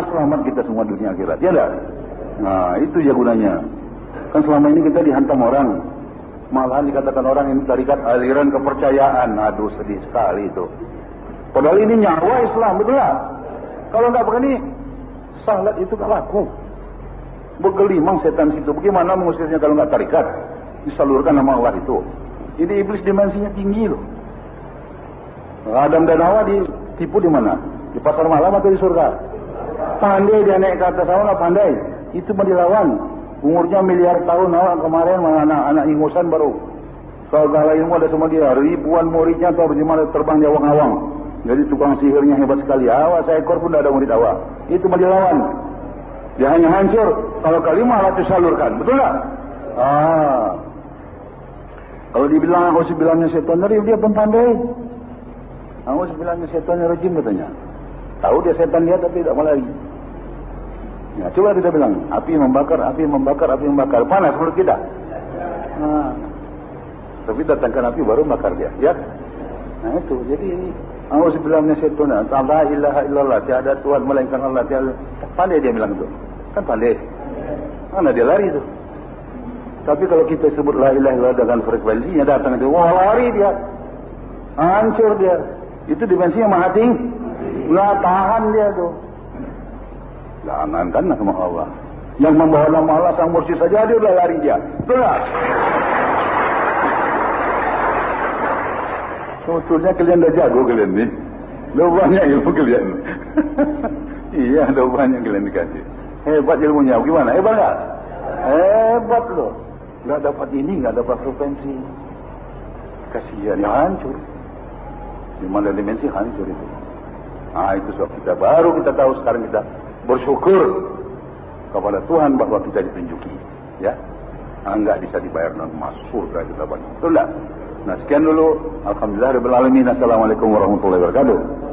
Selamat kita semua dunia akhirat. Ya dah. Nah, itu ya gunanya. Kan selama ini kita dihantam orang. Malahan dikatakan orang ini tarikat aliran kepercayaan. Aduh sedih sekali itu. Padahal ini nyawa Islam, betul tak? Kalau enggak begini, salat itu tak laku. Bergelimang setan situ. Bagaimana mengusirnya kalau enggak tarikat? Disalurkan nama Allah itu. Ini iblis dimensinya tinggi loh. Adam dan Hawa ditipu di mana? Di pasar malam atau di surga? Pandai dia naik ke atas awan, pandai. Itu mau dilawan. Umurnya miliar tahun awal kemarin anak-anak ingusan baru. Kalau ilmu ada sama dia. Ribuan muridnya atau bagaimana terbang di awang-awang. Jadi tukang sihirnya hebat sekali. Awas seekor pun tidak ada murid awal. Itu mau dilawan. Dia hanya hancur. Kalau kalimah alat disalurkan. Betul tak? Kalau dibilang aku sebilangnya setan dari dia pun pandai. Aku sebilangnya setannya rejim katanya. Tahu dia setan dia tapi tidak mau lari. Ya, coba kita bilang, api membakar, api membakar, api membakar. Panas menurut kita. Tapi datangkan api baru bakar dia. Ya. Nah itu. Jadi aku sebilangnya setan. La ilaha illallah. Tiada Tuhan melainkan Allah. Tiada. Pandai dia bilang itu. Kan pandai. Mana dia lari itu. Tapi kalau kita sebut la ilaha illallah dengan frekuensinya datang itu, wah lari dia. Hancur dia. Itu dimensinya maha tinggi. Nggak tahan dia tuh. Jangankan sama Allah. Yang membawa nama Allah sang mursyid saja dia udah lari dia. Betul tak? Sebetulnya kalian dah jago kalian nih. Dah banyak ilmu kalian. Iya, dah banyak kalian dikasih. Hebat ilmunya. Gimana? Hebat tak? Hebat loh. Nggak dapat ini, nggak dapat frekuensi. Kasihan, ya hancur. Di mana dimensi hancur itu. Itu sebab kita baru kita tahu sekarang kita bersyukur kepada Tuhan bahwa kita ditunjuki. Ya. Enggak bisa dibayar dengan emas surga kita banyak. Betul tak? Nah, sekian dulu. Alhamdulillah rabbil alamin. Assalamualaikum warahmatullahi wabarakatuh.